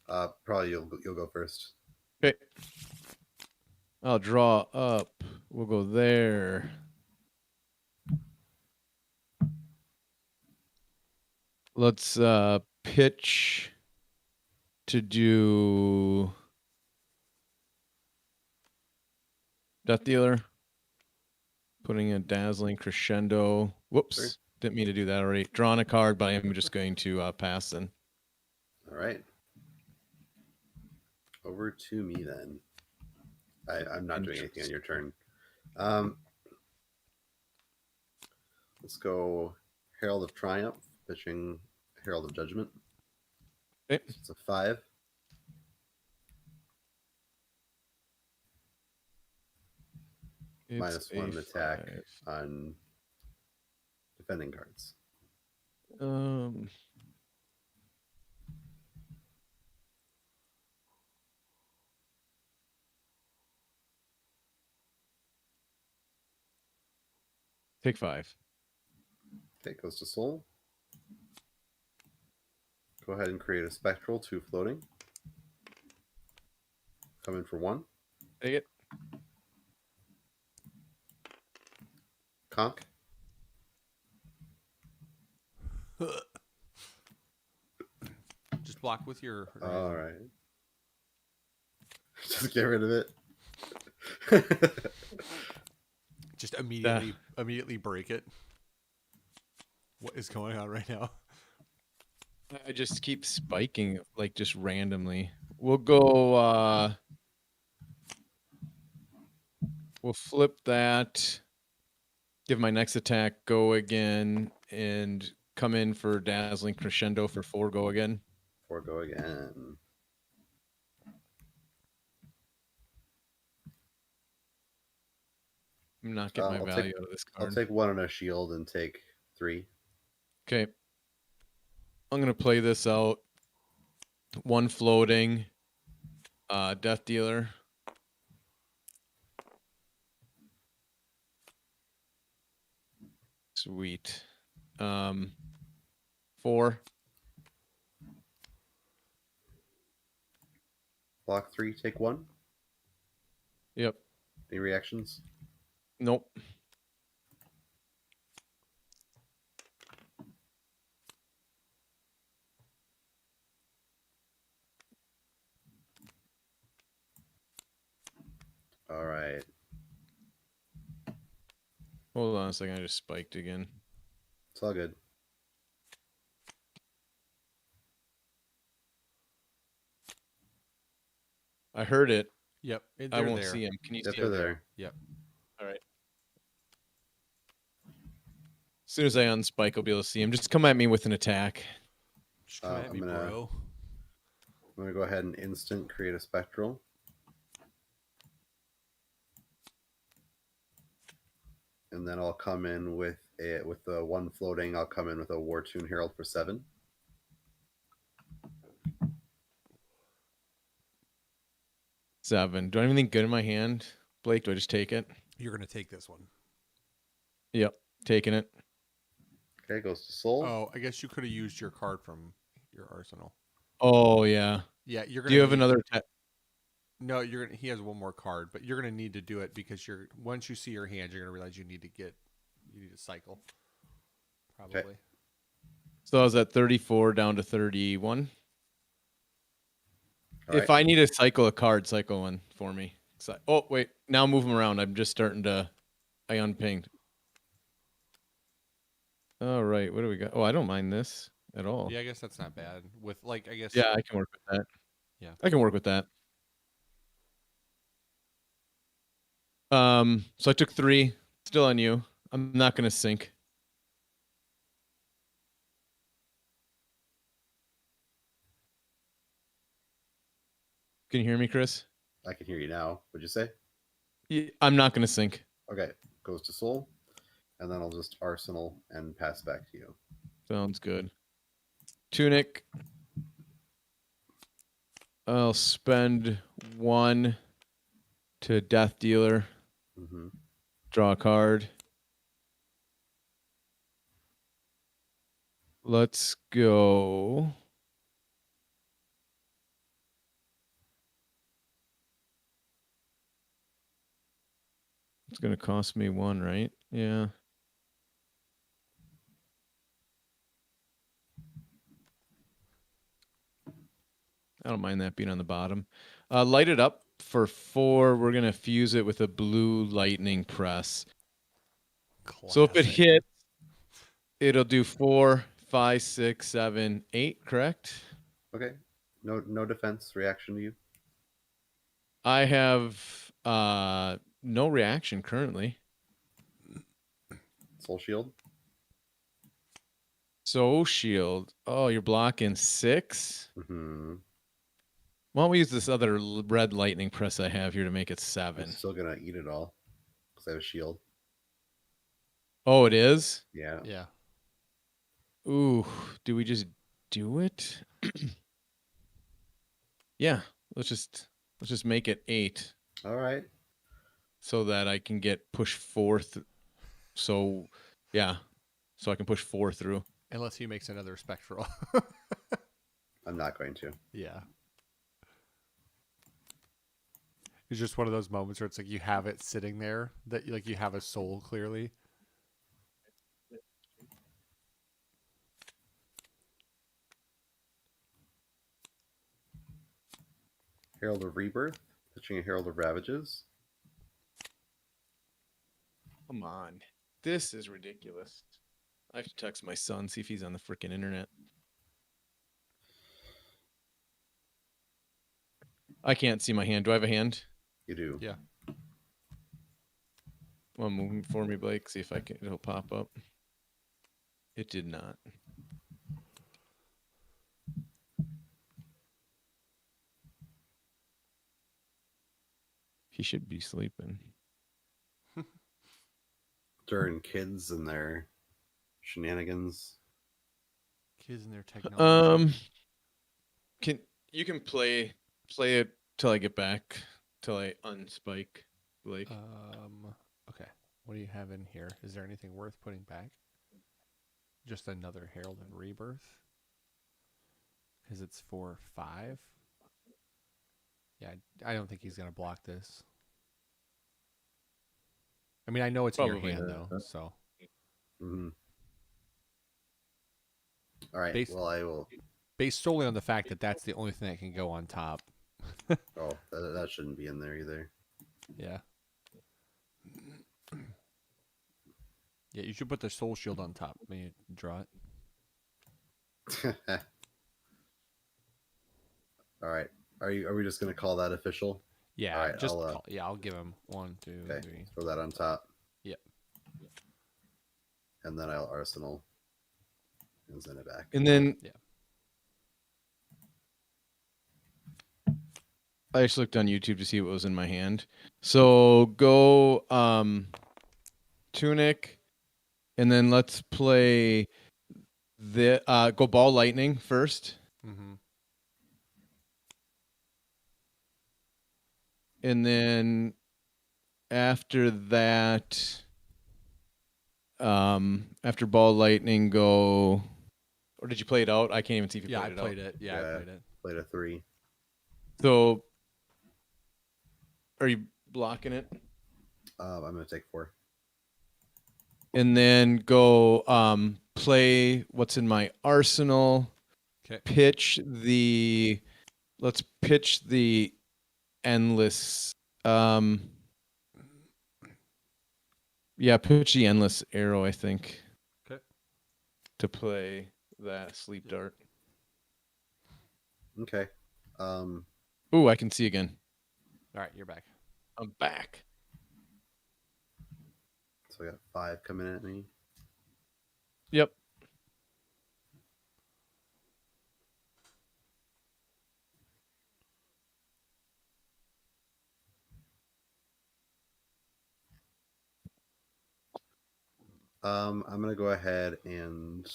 Probably you'll go first. Okay. I'll draw up. We'll go there. Let's pitch to do Death Dealer. Putting a dazzling crescendo. Whoops. Sure. Didn't mean to do that already. Drawn a card, but I am just going to pass then. All right. Over to me then. I'm not doing anything on your turn. Let's go Herald of Triumph, pitching Herald of Judgment. Okay. It's a 5. It's -1 attack 5. on defending cards. Take 5. Okay, goes to Soul. Go ahead and create a Spectral, 2 floating. Come in for 1. Take it. Conk. Just block with your. All right. Just get rid of it. Just immediately break it. What is going on right now? I just keep spiking like just randomly. We'll go we'll flip that. Give my next attack go again and come in for Dazzling Crescendo for 4 go again. 4 go again. I'm not getting my value out of this card. I'll take 1 on a shield and take 3. Okay. I'm gonna play this out. 1 floating. Death Dealer. Sweet. 4. Block 3, take 1. Yep. Any reactions? Nope. All right. Hold on a second. I just spiked again. It's all good. I heard it. Yep. I won't see him. Can you Yep, see they're him? there. Yep. All right. As soon as I unspike, I'll be able to see him. Just come at me with an attack. Just come at me, bro. I'm going to go ahead and instant create a Spectral. And then I'll come in with the 1 floating. I'll come in with a War Tune Herald for 7. Seven. Do I have anything good in my hand, Blake? Do I just take it? You're gonna take this one. Yep, taking it. Okay, goes to Soul. Oh, I guess you could have used your card from your arsenal. Oh yeah. Yeah, you're gonna. Do you have another? No, you're gonna. He has one more card, but you're gonna need to do it because once you see your hand, you're gonna realize you need to cycle. Probably. Okay. So I was at 34 down to 31. All If right. I need to cycle a card, cycle one for me. Oh wait, now move them around. I'm just starting to. I unpinged. All right, what do we got? Oh, I don't mind this at all. Yeah, I guess that's not bad. With I guess. Yeah, I can work with that. Yeah, I can work with that. So I took 3. Still on you. I'm not gonna sink. Can you hear me, Chris? I can hear you now. What'd you say? I'm not gonna sink. Okay, goes to Soul. And then I'll just Arsenal and pass back to you. Sounds good. Tunic. I'll spend 1 to Death Dealer. Mm-hmm. Draw a card. Let's go. It's going to cost me 1, right? Yeah. I don't mind that being on the bottom. Light it up for 4. We're going to fuse it with a blue lightning press. Classic. So if it hits, It'll do 4, 5, 6, 7, 8. Correct. Okay. No defense reaction to you. I have no reaction currently. Soul shield. So shield. Oh, you're blocking 6. Mm-hmm. Why don't we use this other red lightning press I have here to make it I'm 7? still gonna eat it all because I have a shield. Oh, it is? Yeah. Yeah. Ooh, do we just do it? Yeah, let's just make it 8 All right. so that I can get push 4 so yeah, so I can push 4 through. Unless he makes another spectral. I'm not going to. Yeah. It's just one of those moments where it's like you have it sitting there that like you have a soul clearly. Herald of Rebirth. Pitching a Herald of Ravages. Come on. This is ridiculous. I have to text my son, see if he's on the freaking internet. I can't see my hand. Do I have a hand? You do. Yeah. Well, moving for me, Blake. See if it'll pop up. It did not. He should be sleeping. During kids and their shenanigans. Kids and their technology. You can play it till I get back, till I unspike, Blake. Okay. What do you have in here? Is there anything worth putting back? Just another Herald and Rebirth? Because it's 4, 5. Yeah, I don't think he's gonna block this. I mean, I know it's in Probably your hand not. though, so Mm-hmm. All right. Based- Well, I will. based solely on the fact that that's the only thing that can go on top. Oh, that shouldn't be in there either. Yeah. Yeah, you should put the soul shield on top. Maybe draw it. All right. Are we just gonna call that official? Yeah, All right, just I'll, I'll give him 1, 2, Okay. 3. Throw that on top. Yep. And then I'll arsenal and send it back. And then Yeah. I just looked on YouTube to see what was in my hand. So go Tunic, and then let's play the go Ball Lightning first. Mm-hmm. And then after that, after Ball Lightning, go. Or did you play it out? I can't even see if you Yeah, I played it played out. it. Yeah, I Yeah. played it. Played a 3. So, are you blocking it? I'm gonna take 4. And then go play what's in my arsenal. Okay. Let's pitch the endless. Yeah, pitch the endless arrow, I think. Okay. To play that sleep dart. Okay. Ooh, I can see again. All right, you're back. I'm back. So we got 5 coming at me. Yep. I'm gonna go ahead and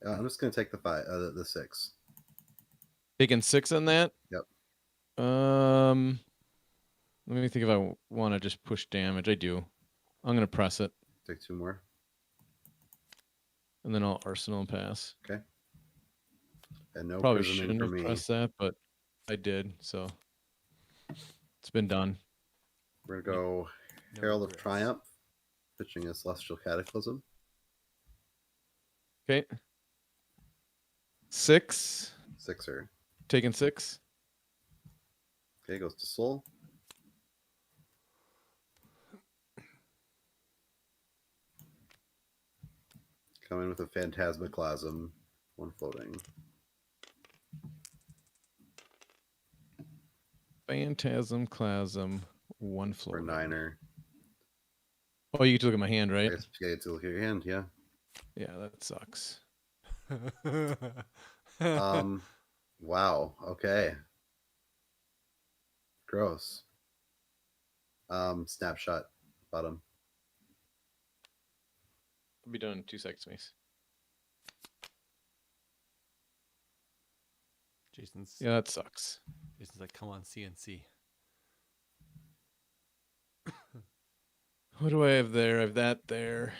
I'm just gonna take the 5, the 6. Taking 6 on that. Yep. Let me think if I want to just push damage. I do. I'm gonna press it, Take 2 more. and then I'll arsenal and pass. Okay. And no Probably prisming shouldn't for have me. pressed that, but I did. So it's been done. We're gonna go No Herald of regrets. Triumph, pitching a Celestial Cataclysm. Okay. 6. 6er. Taking 6. Okay, goes to Soul. Come in with a Phantasmaclasm. 1 floating. Phantasmaclasm, 1 For floating. 9er. Oh, you get to look at my hand, I right? guess you get to look at your hand, yeah. Yeah, that sucks. Wow. Okay. Gross. Snapshot bottom. I'll be done in 2 seconds, Mace. Jason's Yeah, that sucks. Jason's like, come on, CNC. What do I have there? I have that there.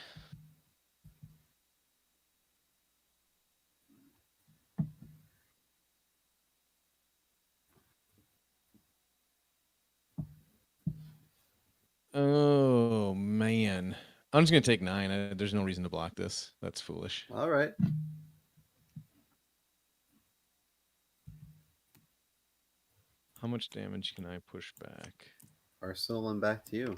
Oh, man. I'm just going to take 9. There's no reason to block this. That's foolish. All right. How much damage can I push back? Arsenal and back to you.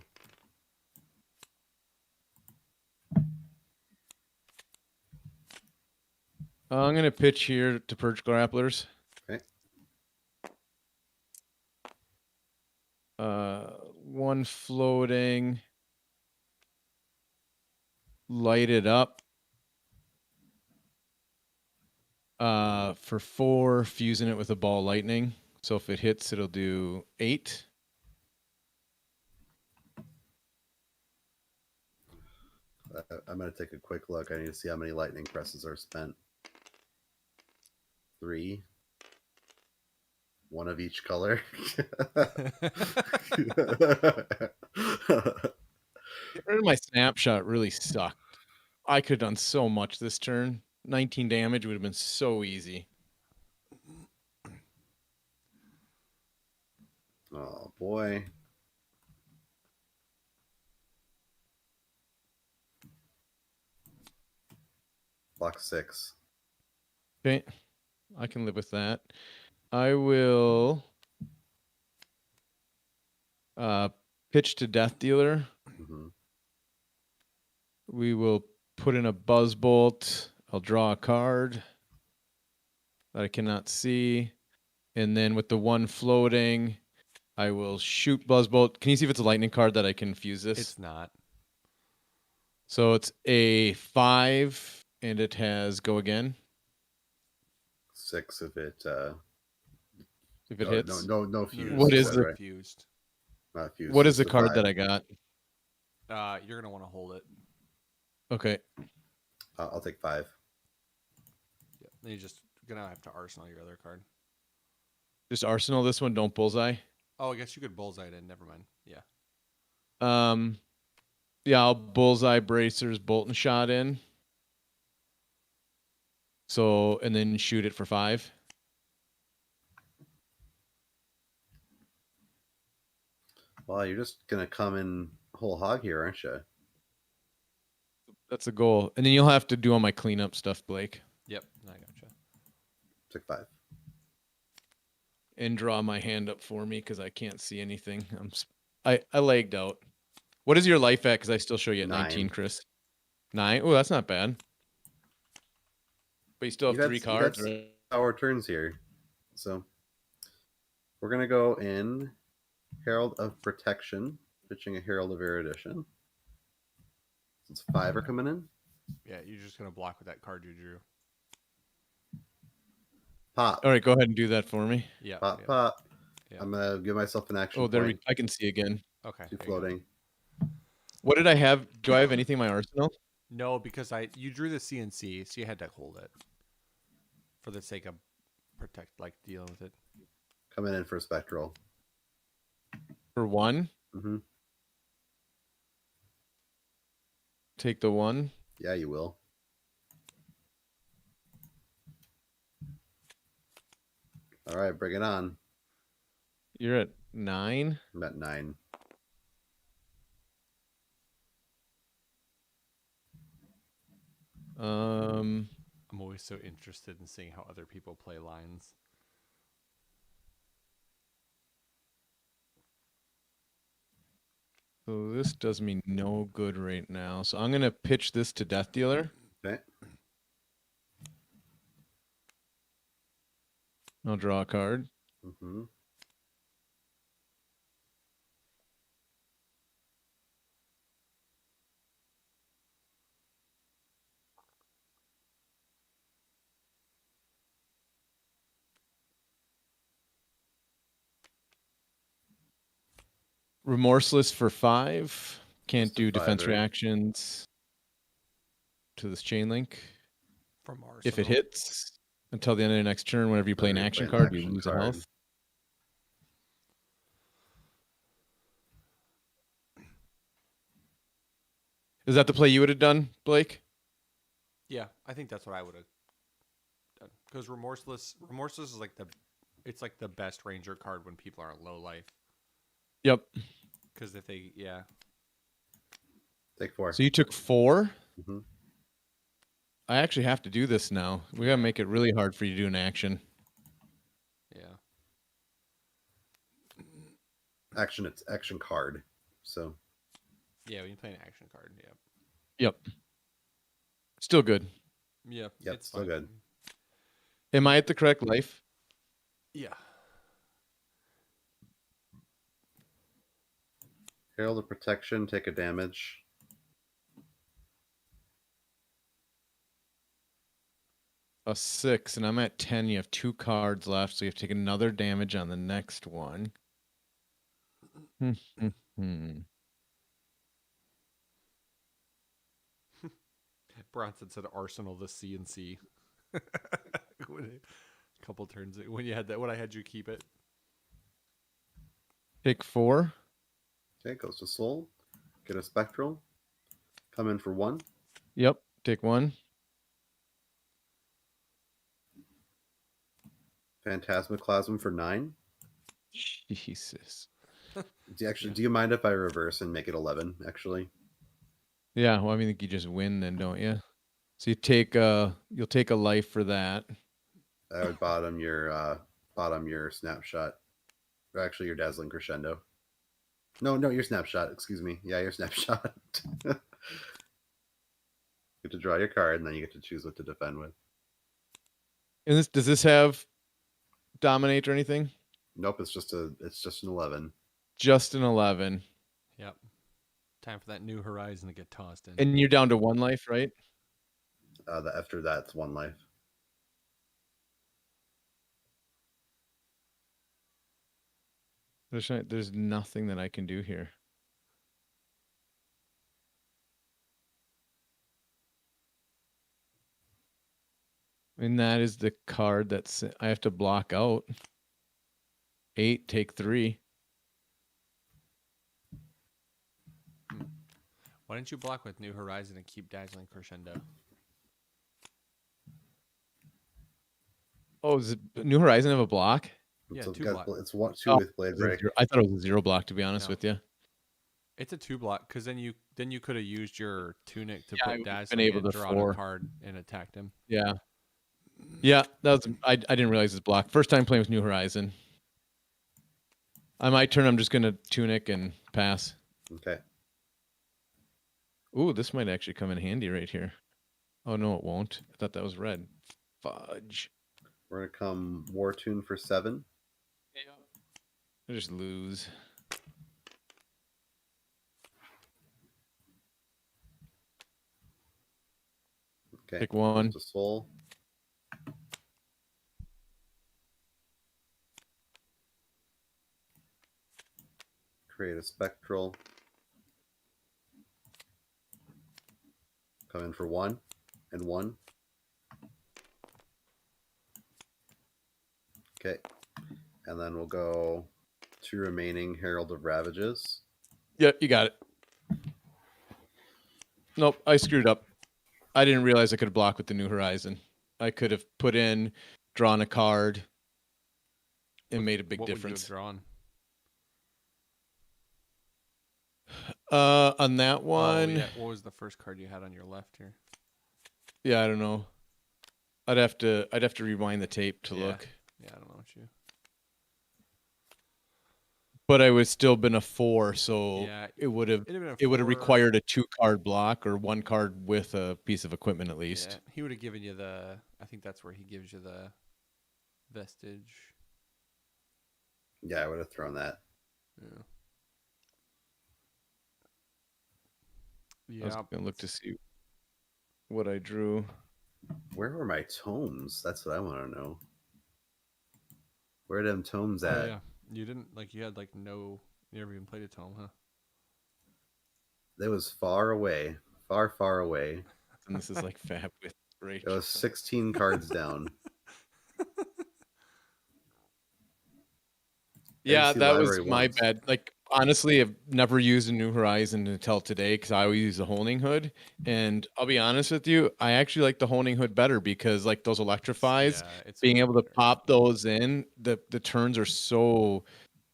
I'm going to pitch here to Purge Grapplers. Okay. 1 floating. Light it up. For 4, fusing it with a ball lightning. So if it hits, it'll do 8. I'm going to take a quick look. I need to see how many lightning presses are spent. 3. 1 of each color. Getting rid of my snapshot really sucked. I could have done so much this turn. 19 damage would have been so easy. Oh boy. Block 6. Okay. I can live with that. I will pitch to Death Dealer. Mm-hmm. We will put in a Buzzbolt. I'll draw a card that I cannot see. And then with the 1 floating, I will shoot Buzzbolt. Can you see if it's a lightning card that I can fuse this? It's not. So it's a 5, and it has go again. 6 if it If it hits. no fuse. What is the fused? Not fused. What is the just a card 5. that I got? You're gonna want to hold it. Okay. I'll take 5. Yeah. Then you're just gonna have to arsenal your other card. Just Arsenal this one, don't bullseye. Oh, I guess you could bullseye it in. Never mind. Yeah. Yeah, I'll bullseye Bracers Bolton shot in. So, and then shoot it for 5. Well, you're just gonna come in whole hog here, aren't you? That's the goal. And then you'll have to do all my cleanup stuff, Blake. Yep. I gotcha. Take 5. And draw my hand up for me because I can't see anything. I lagged out. What is your life at? Because I still show you at 19, 9. Chris. 9? Oh, that's not bad. But you still have You've 3 had- cards, you've had right? Our turns here. So we're gonna go in Herald of Protection, pitching a Herald of Erudition. Since 5 are coming in. Yeah, you're just gonna block with that card you drew. Pop. All right, go ahead and do that for me. Yeah. Pop, yeah. pop. Yeah. I'm gonna give myself an action. Oh, there point. I can see again. Okay. 2 there you go. floating. What did I have? Do I have anything in my arsenal? No, because you drew the CNC, so you had to hold it for the sake of dealing with it. Coming in for Spectral. For 1? Mm-hmm. Take the 1. Yeah, you will. All right, bring it on. You're at 9. I'm at 9. I'm always so interested in seeing how other people play lines. So this does me no good right now. So I'm going to pitch this to Death Dealer. Okay. I'll draw a card. Mm-hmm. Remorseless for 5. Can't Just a do defense 5-er. reactions to this chain link. From Arsenal. If it hits until the end of the next turn, whenever you play an Whenever you action play an card, you action lose a card. health. Is that the play you would have done, Blake? Yeah, I think that's what I would have done. Because remorseless is like it's like the best ranger card when people are low life. Yep. Because if they, yeah, Take 4. So you took 4. Mm-hmm. I actually have to do this now. We gotta make it really hard for you to do an action. yeah. It's action card. So Yeah, when you play an action card, yeah. Yep. Still good. Yeah, Yep, it's still fine. good. Am I at the correct life? Yeah. Herald of Protection, take a damage. A 6, and I'm at 10. You have 2 cards left, so you have to take another damage on the next one. Bronson said Arsenal the CNC. A couple turns when you had that, when I had you keep it. Take 4. Okay, goes to Soul. Get a Spectral. Come in for 1. Yep. Take 1. Phantasmaclasm for 9. Jesus. Do you mind if I reverse and make it 11, actually? Yeah, well, I mean, you just win then, don't you? So you'll take a life for that. I would bottom your snapshot. Or actually, your Dazzling Crescendo. No, your snapshot. Excuse me. Yeah, your snapshot. You get to draw your card, and then you get to choose what to defend with. And does this have dominate or anything? Nope, it's just an 11. Just an 11. Yep. Time for that new horizon to get tossed in. And you're down to 1 life, right? After that's 1 life. There's nothing that I can do here. And that is the card that's I have to block out. 8, take 3. Why didn't you block with New Horizon and keep Dazzling Crescendo? Oh, does New Horizon have a block? Yeah, So 2 block. it's 2 with Blade Break. I thought it was a 0 block, to be honest No. with you. It's a 2 block because then you could have used your tunic to I put would've Dazzling been able and to draw 4. a card and attacked him. Yeah. Yeah, that was I didn't realize it's blocked. First time playing with New Horizon. On my turn, I'm just gonna tunic and pass. Okay. Ooh, this might actually come in handy right here. Oh no, it won't. I thought that was red. Fudge. We're going to come War Tune for 7. I just lose. Okay. Pick 1. Goes to Soul. Create a Spectral. Come in for 1 and 1. Okay. And then we'll go 2 remaining Herald of Ravages. Yeah, you got it. Nope, I screwed up. I didn't realize I could block with the New Horizon. I could have put in, drawn a card, and made a big What difference. Would you have drawn? On that one, Oh, yeah. What was the first card you had on your left here? yeah, I don't know. I'd have to rewind the tape to look. Yeah, I don't know what you. but I would still been a 4, so Yeah, it would have it'd have been a it would have 4. required a 2-card block or 1 card with a piece of equipment at least. Yeah, he would have given you the. I think that's where he gives you the vestige. Yeah, I would have thrown that. Yeah. I was Yeah. gonna look to see what I drew. Where were my tomes? That's what I want to know. Where are them tomes Oh at? yeah. You didn't like. You had like no. You never even played a tome, huh? It was far away, far away. And this is like fab with It Rachel. was 16 cards down. Yeah, Legacy that was Library my once. bad. Like honestly, I've never used a New Horizon until today because I always use the Honing Hood. And I'll be honest with you, I actually like the Honing Hood better because like those electrifies, Yeah, it's being able to better. pop those in, the turns are so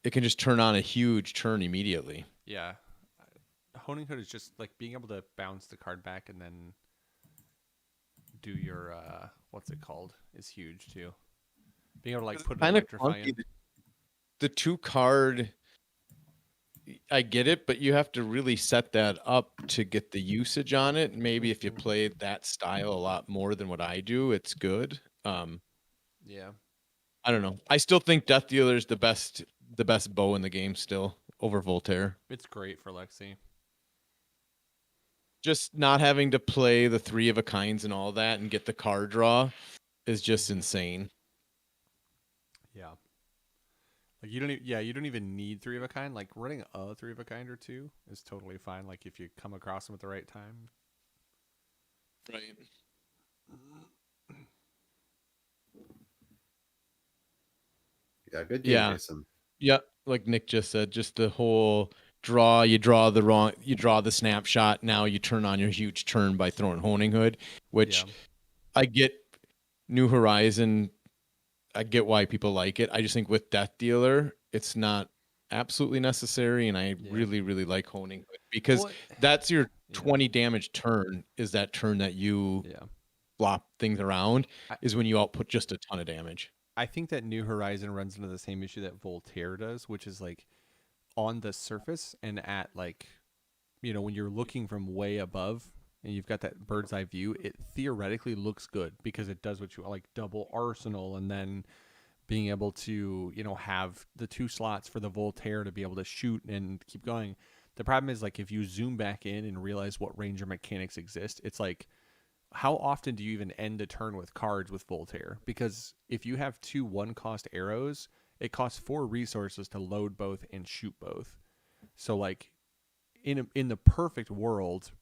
it can just turn on a huge turn immediately. Yeah. Honing Hood is just like being able to bounce the card back and then do your what's it called is huge too. Being able to like put an Kind of electrify clunky. in. The 2-card, I get it, but you have to really set that up to get the usage on it. Maybe if you play that style a lot more than what I do, it's good. Yeah. I don't know. I still think Death Dealer is the best bow in the game still over Voltaire. It's great for Lexi. Just not having to play the 3 of a kinds and all that and get the card draw is just insane. Yeah. Like you don't even need 3 of a kind. Like running a 3 of a kind or 2 is totally fine. Like if you come across them at the right time. Right. Yeah, good game, Yeah. Jason. Yeah, like Nick just said, just the whole draw, you draw the snapshot, now you turn on your huge turn by throwing Honing Hood, which Yeah. I get New Horizon, I get why people like it. I just think with Death Dealer, it's not absolutely necessary, and I really, really like Honing Hood because Well, that's your yeah. 20 damage turn, is that turn that you Yeah. flop things around, I- is when you output just a ton of damage. I think that New Horizon runs into the same issue that Voltaire does, which is like on the surface and at like, when you're looking from way above and you've got that bird's eye view, it theoretically looks good because it does what you like double arsenal and then being able to, have the 2 slots for the Voltaire to be able to shoot and keep going. The problem is like if you zoom back in and realize what ranger mechanics exist, it's like how often do you even end a turn with cards with Voltaire? Because if you have 2 1-cost arrows, it costs 4 resources to load both and shoot both. So like in the perfect world,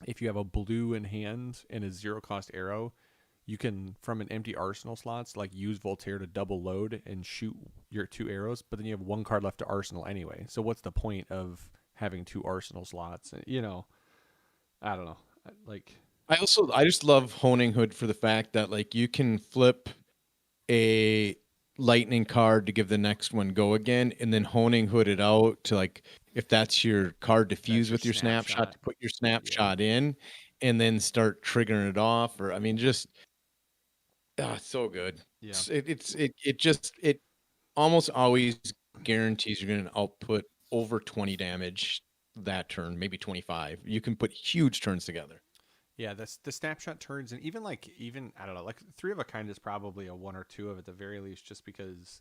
if you have a blue in hand and a 0-cost arrow, you can from an empty arsenal slots like use Voltaire to double load and shoot your 2 arrows, but then you have 1 card left to arsenal anyway. So what's the point of having 2 arsenal slots? I don't know. Like I just love Honing Hood for the fact that like you can flip a lightning card to give the next one go again, and then Honing Hood it out to like if that's your card to fuse with your snapshot to put your snapshot in, and then start triggering it off. Or I mean, just it's so good. Yeah. It almost always guarantees you're going to output over 20 damage that turn, maybe 25. You can put huge turns together. Yeah, the snapshot turns and even I don't know, like 3 of a kind is probably a 1 or 2 of at the very least, just because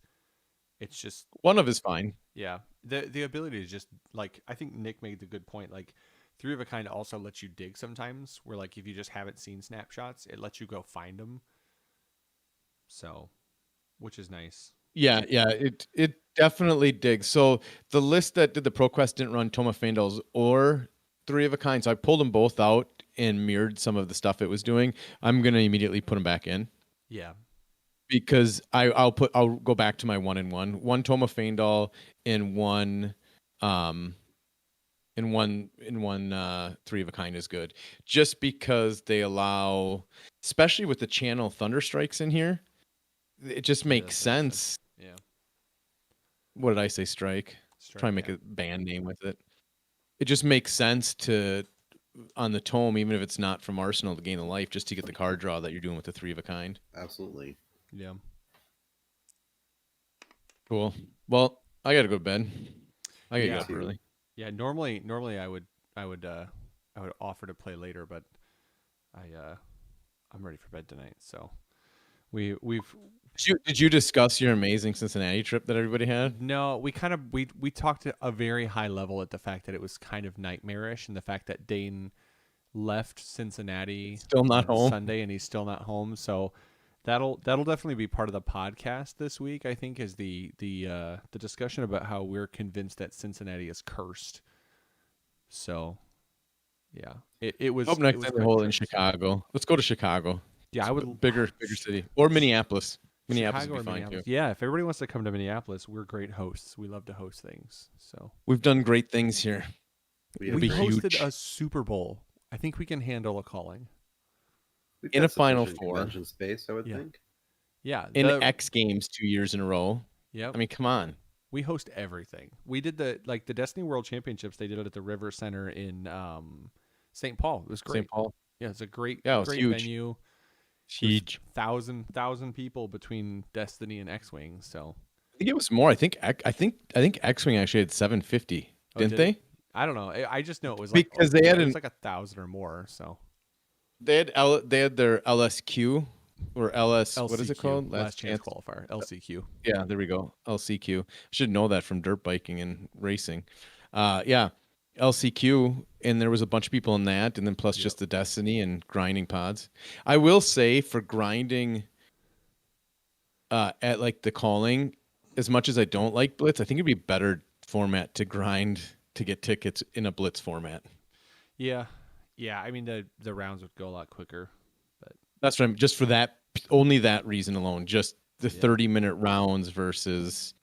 it's just One of is fine. yeah. The ability to just like I think Nick made the good point. Like 3 of a kind also lets you dig sometimes, where like if you just haven't seen snapshots, it lets you go find them. So, which is nice. Yeah, it definitely digs. So the list that did the ProQuest didn't run Toma Fandels or 3 of a kind. So I pulled them both out and mirrored some of the stuff it was doing. I'm gonna immediately put them back in. Yeah. Because I'll go back to my 1 Toma Fandel and one 3 of a kind is good. Just because they allow, especially with the channel Thunder Strikes in here, it just makes sense. Yeah. What did I say? Strike. Try and make a band name with it. It just makes sense to on the tome, even if it's not from Arsenal to gain the life, just to get the card draw that you're doing with the 3 of a kind. Absolutely. Yeah. Cool. Well, I gotta go to bed. I gotta Yeah. get up early. Yeah, normally I would offer to play later, but I'm ready for bed tonight. So we've Did you discuss your amazing Cincinnati trip that everybody had? no, we talked at a very high level at the fact that it was kind of nightmarish, and the fact that Dane left Cincinnati Still not on home. Sunday and he's still not home. So that'll definitely be part of the podcast this week. I think is the discussion about how we're convinced that Cincinnati is cursed. So yeah, it was. Hope it next was time they quite hold a it in trip. Chicago. Let's go to Chicago. Yeah, It's I a would bigger city or Minneapolis. Minneapolis Chicago would or be fine Minneapolis. too. Yeah, if everybody wants to come to Minneapolis, we're great hosts. We love to host things. So We've done great things here. We've be hosted huge. a Super Bowl. I think we can handle a calling. In got a Final sufficient Four. convention space, I would Yeah. think. Yeah, In X Games 2 years in a row. Yep. I mean, come on. We host everything. We did the Destiny World Championships. They did it at the River Center in St. Paul. It was great. St. Paul. Yeah, it's a great Yeah, it was great huge. venue. Huge. Thousand people between Destiny and X-Wing. So I think it was more. I think X-Wing actually had 750. Oh, Didn't did they? it? I don't know. I just know it was like Because they had it was an- like 1,000 or more. So They had their LSQ or LS. What is it LCQ, called? Last Chance Qualifier. LCQ. Yeah, there we go. LCQ. Should know that from dirt biking and racing. Yeah, LCQ, and there was a bunch of people in that, and then plus just the Destiny and grinding pods. I will say for grinding, at like the calling, as much as I don't like Blitz, I think it'd be a better format to grind to get tickets in a Blitz format. Yeah. Yeah. I mean the rounds would go a lot quicker. That's what I'm just for that only that reason alone. Just the 30-minute rounds versus,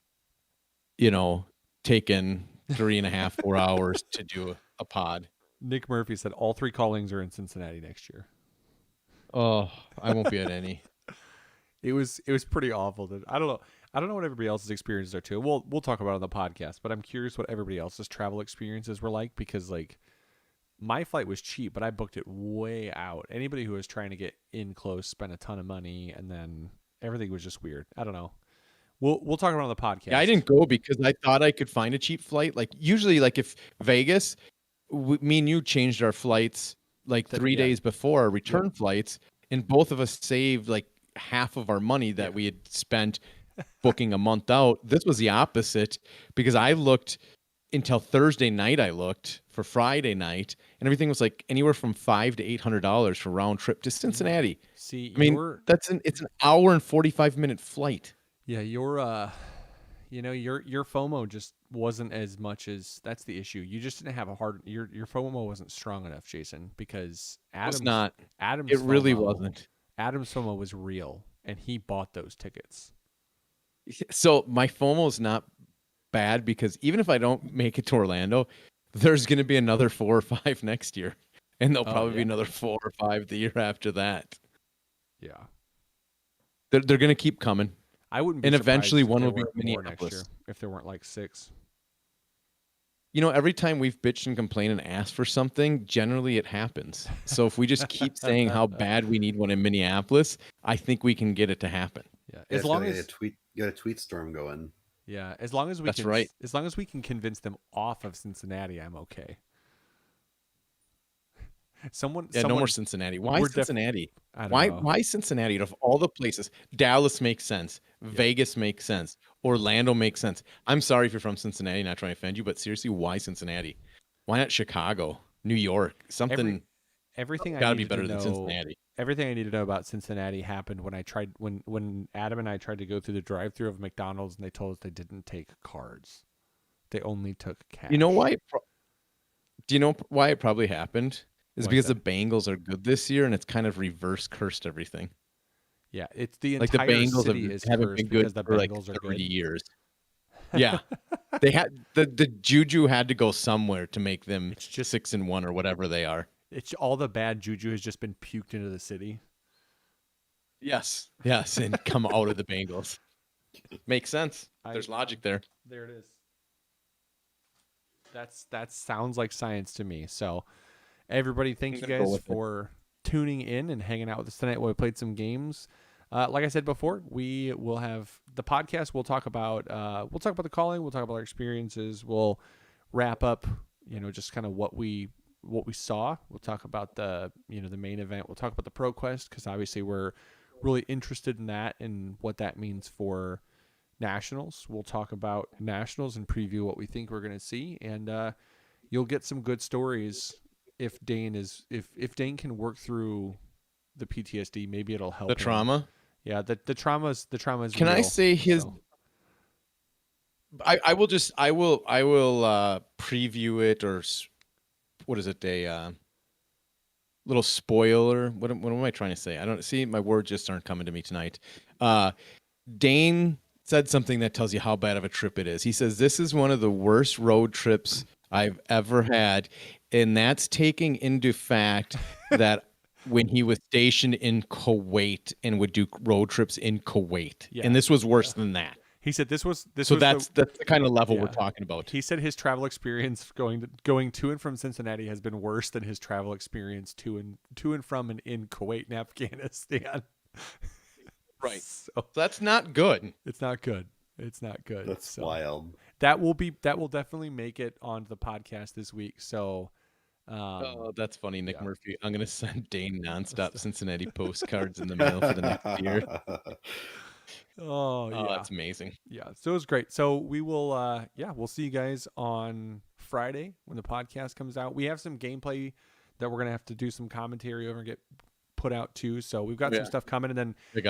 taking 3.5, 4 hours to do a pod. Nick Murphy said all 3 callings are in Cincinnati next year. Oh, I won't be at any. It was pretty awful. I don't know what everybody else's experiences are too. We'll talk about it on the podcast, but I'm curious what everybody else's travel experiences were like because like my flight was cheap, but I booked it way out. Anybody who was trying to get in close spent a ton of money, and then everything was just weird. I don't know. We'll talk about it on the podcast. Yeah, I didn't go because I thought I could find a cheap flight. Like usually, like if Vegas, me and you changed our flights like 3 days before our return flights, and both of us saved like half of our money that we had spent booking a month out. This was the opposite because I looked until Thursday night. I looked for Friday night, and everything was like anywhere from $500 to $800 for round trip to Cincinnati. See, I mean, it's an hour and 45-minute flight. Yeah, your FOMO just wasn't as much as that's the issue. You just didn't have your FOMO wasn't strong enough, Jason, because Adam's It really FOMO, wasn't. Adam's FOMO was real, and he bought those tickets. So my FOMO is not bad because even if I don't make it to Orlando, there's going to be another 4 or 5 next year, and there'll probably be another 4 or 5 the year after that. Yeah, They're going to keep coming. I wouldn't be And surprised eventually if one there will be weren't more next Minneapolis. year if there weren't like 6. Every time we've bitched and complained and asked for something, generally it happens. So if we just keep saying how bad we need one in Minneapolis, I think we can get it to happen. Yeah, Yeah, as long as get a tweet storm going. yeah, as long as we That's can right. as long as we can convince them off of Cincinnati, I'm okay. Someone No more Cincinnati. Why we're Cincinnati? I don't Why know. why Cincinnati? Of all the places, Dallas makes sense. Vegas makes sense. Orlando makes sense. I'm sorry if you're from Cincinnati, not trying to offend you, but seriously, why Cincinnati? Why not Chicago, New York? Something Everything got I to be needed better to than know, Cincinnati. everything I need to know about Cincinnati happened when Adam and I tried to go through the drive-through of McDonald's and they told us they didn't take cards. They only took cash. You know why? Do you know why it probably happened? Is Why is because that? the Bengals are good this year, and it's kind of reverse cursed everything. Yeah, it's the Like the entire Bengals city is haven't cursed been good because the for like Bengals are 30 good. years. Yeah, they had the juju had to go somewhere to make them It's just 6-1 or whatever they are. It's all the bad juju has just been puked into the city. Yes, and come out of the Bengals. Makes sense. There's logic there. There it is. That sounds like science to me. So, everybody, thank you I'm gonna go guys with it. for tuning in and hanging out with us tonight while we played some games. like I said before, we will have the podcast. We'll talk about the calling. We'll talk about our experiences. We'll wrap up, just kind of what we saw. We'll talk about the main event. We'll talk about the Pro Quest because obviously we're really interested in that and what that means for nationals. We'll talk about nationals and preview what we think we're going to see, and you'll get some good stories if Dane can work through the PTSD. Maybe it'll help The him. trauma. Yeah, the trauma's Can real, I say his? so. I will preview it, or what is it, a little spoiler? What am I trying to say? I don't see, my words just aren't coming to me tonight. Dane said something that tells you how bad of a trip it is. He says this is one of the worst road trips I've ever had, and that's taking into fact that when he was stationed in Kuwait and would do road trips in Kuwait, Yeah. and this was worse than that. He said this was So that's the kind of level we're talking about. He said his travel experience going to and from Cincinnati has been worse than his travel experience to and from and in Kuwait and Afghanistan. Right. So that's not good. It's not good. It's not good. That's wild. That will definitely make it onto the podcast this week. So oh, that's funny, Nick Murphy. I'm gonna send Dane nonstop Cincinnati postcards in the mail for the next year. Oh yeah, that's amazing. Yeah, so it was great. So we will, we'll see you guys on Friday when the podcast comes out. We have some gameplay that we're gonna have to do some commentary over and get put out too. So we've got some stuff coming, and then we've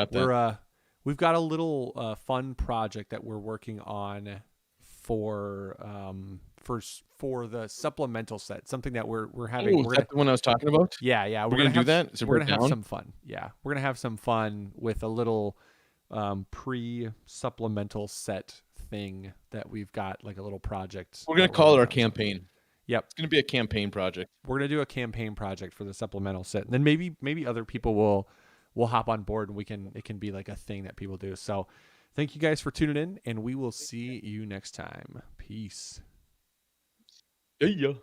got a little fun project that we're working on for the supplemental set. Something that we're having. Is that the one I was talking about? Yeah. We're gonna do that. So we're gonna have some fun. Yeah, we're gonna have some fun with a little pre-supplemental set thing that we've got, like a little project. We're gonna call it our campaign. Yep, it's gonna be a campaign project. We're gonna do a campaign project for the supplemental set, and then maybe other people will hop on board, and it can be like a thing that people do. So thank you guys for tuning in, and we will see you next time. Peace. Yeah.